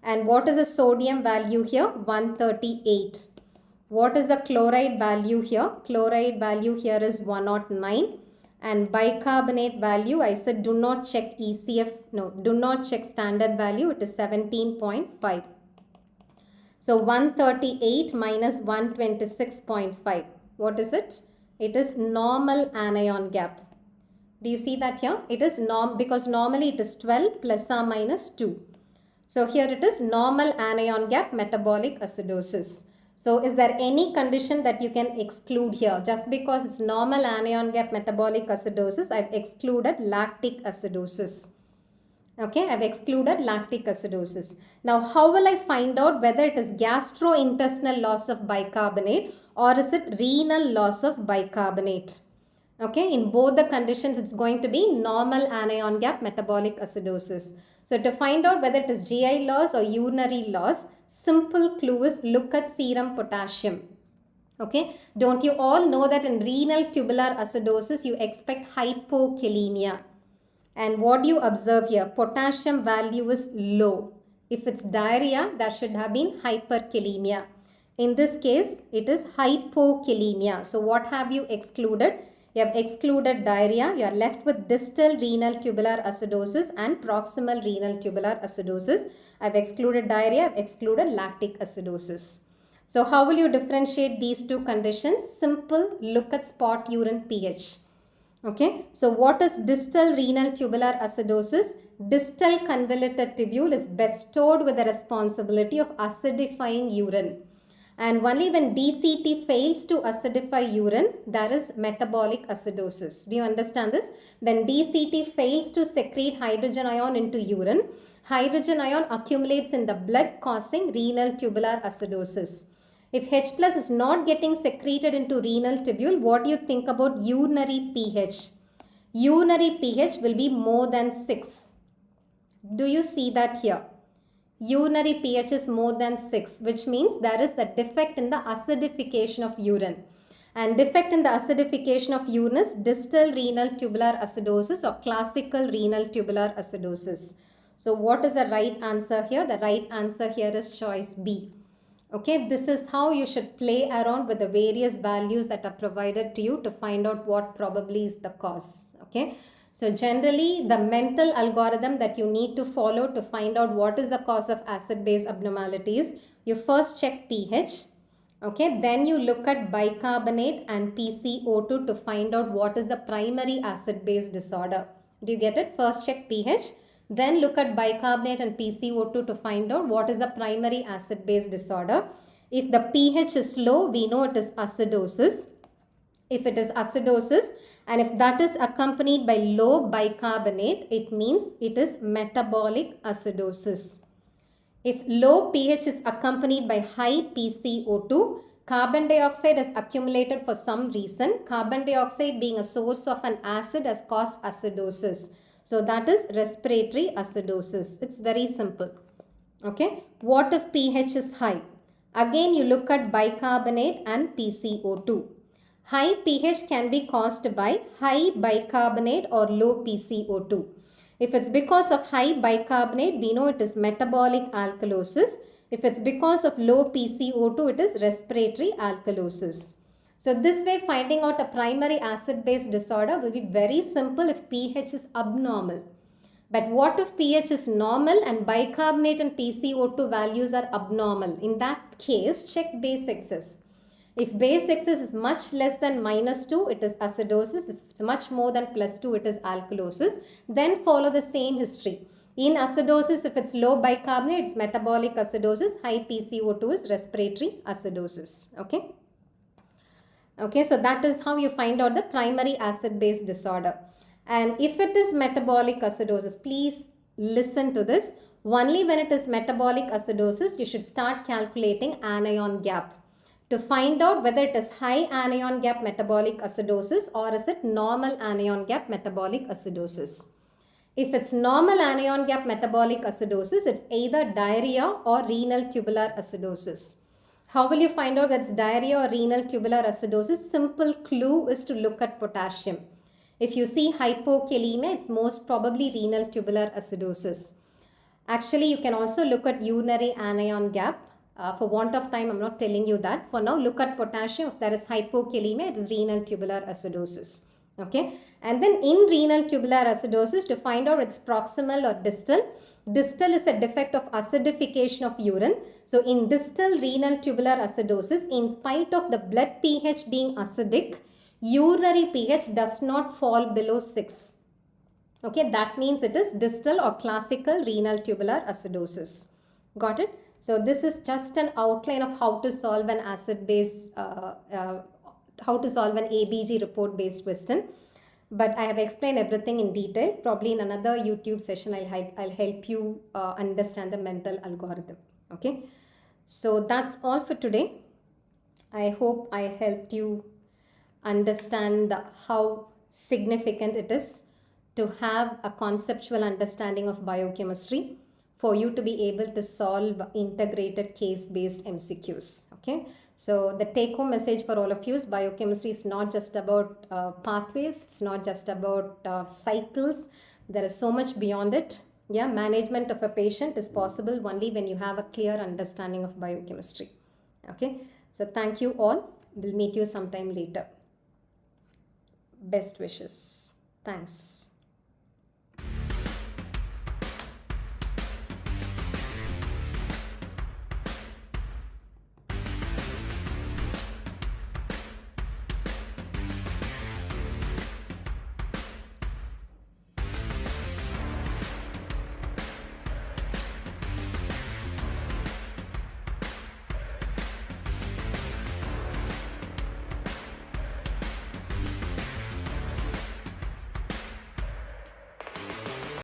And what is the sodium value here? 138. What is the chloride value here? Chloride value here is 109. And bicarbonate value, I said do not check ECF. No, do not check standard value. It is 17.5. So 138 minus 126.5. What is it? It is normal anion gap. Do you see that here? It is because normally it is 12 plus or minus 2. So here it is normal anion gap metabolic acidosis. So is there any condition that you can exclude here? Just because it's normal anion gap metabolic acidosis, I've excluded lactic acidosis. Okay, I've excluded lactic acidosis. Now, how will I find out whether it is gastrointestinal loss of bicarbonate or is it renal loss of bicarbonate? Okay, in both the conditions, it's going to be normal anion gap metabolic acidosis. So, to find out whether it is GI loss or urinary loss, simple clue is look at serum potassium. Okay, don't you all know that in renal tubular acidosis, you expect hypokalemia? And what do you observe here? Potassium value is low. If it's diarrhea, that should have been hyperkalemia. In this case, it is hypokalemia. So what have you excluded? You have excluded diarrhea. You are left with distal renal tubular acidosis and proximal renal tubular acidosis. I have excluded diarrhea. I have excluded lactic acidosis. So how will you differentiate these two conditions? Simple. Look at spot urine pH. Okay, so what is distal renal tubular acidosis? Distal convoluted tubule is bestowed with the responsibility of acidifying urine. And only when DCT fails to acidify urine, there is metabolic acidosis. Do you understand this? When DCT fails to secrete hydrogen ion into urine, hydrogen ion accumulates in the blood causing renal tubular acidosis. If H plus is not getting secreted into renal tubule, what do you think about urinary pH? Urinary pH will be more than 6. Do you see that here? urinary pH is more than 6, which means there is a defect in the acidification of urine. And defect in the acidification of urine is distal renal tubular acidosis or classical renal tubular acidosis. So what is the right answer here? The right answer here is choice B. Okay, this is how you should play around with the various values that are provided to you to find out what probably is the cause. Okay, so generally the mental algorithm that you need to follow to find out what is the cause of acid-base abnormalities, you first check pH. Okay, then you look at bicarbonate and PCO2 to find out what is the primary acid-base disorder. Do you get it? First check pH. Then look at bicarbonate and PCO2 to find out what is the primary acid-base disorder. If the pH is low, we know it is acidosis. If it is acidosis and if that is accompanied by low bicarbonate, it means it is metabolic acidosis. If low pH is accompanied by high PCO2, carbon dioxide has accumulated for some reason. Carbon dioxide being a source of an acid has caused acidosis. So that is respiratory acidosis. It's very simple. Okay. What if pH is high? Again, you look at bicarbonate and PCO2. High pH can be caused by high bicarbonate or low PCO2. If it's because of high bicarbonate, we know it is metabolic alkalosis. If it's because of low PCO2, it is respiratory alkalosis. So this way, finding out a primary acid-base disorder will be very simple if pH is abnormal. But what if pH is normal and bicarbonate and PCO2 values are abnormal? In that case, check base excess. If base excess is much less than -2, it is acidosis. If it's much more than +2, it is alkalosis. Then follow the same history. In acidosis, if it's low bicarbonate, it's metabolic acidosis. High PCO2 is respiratory acidosis. Okay. Okay, so that is how you find out the primary acid-base disorder. And if it is metabolic acidosis, please listen to this. Only when it is metabolic acidosis, you should start calculating anion gap to find out whether it is high anion gap metabolic acidosis or is it normal anion gap metabolic acidosis. If it's normal anion gap metabolic acidosis, it's either diarrhea or renal tubular acidosis. How will you find out whether it's diarrhea or renal tubular acidosis? Simple clue is to look at potassium. If you see hypokalemia, it's most probably renal tubular acidosis. Actually, you can also look at urinary anion gap. For want of time, I'm not telling you that. For now, look at potassium. If there is hypokalemia, it is renal tubular acidosis. Okay. And then in renal tubular acidosis, to find out it's proximal or distal. Distal is a defect of acidification of urine. So in distal renal tubular acidosis, in spite of the blood pH being acidic, urinary pH does not fall below 6. Okay, that means it is distal or classical renal tubular acidosis. Got it? So this is just an outline of how to solve an acid-base, how to solve an ABG report-based question. But I have explained everything in detail. Probably in another YouTube session, I'll help you understand the mental algorithm. Okay. So that's all for today. I hope I helped you understand how significant it is to have a conceptual understanding of biochemistry for you to be able to solve integrated case-based MCQs. Okay. So the take-home message for all of you is biochemistry is not just about pathways. It's not just about cycles. There is so much beyond it. Yeah, management of a patient is possible only when you have a clear understanding of biochemistry. Okay. So thank you all. We'll meet you sometime later. Best wishes. Thanks.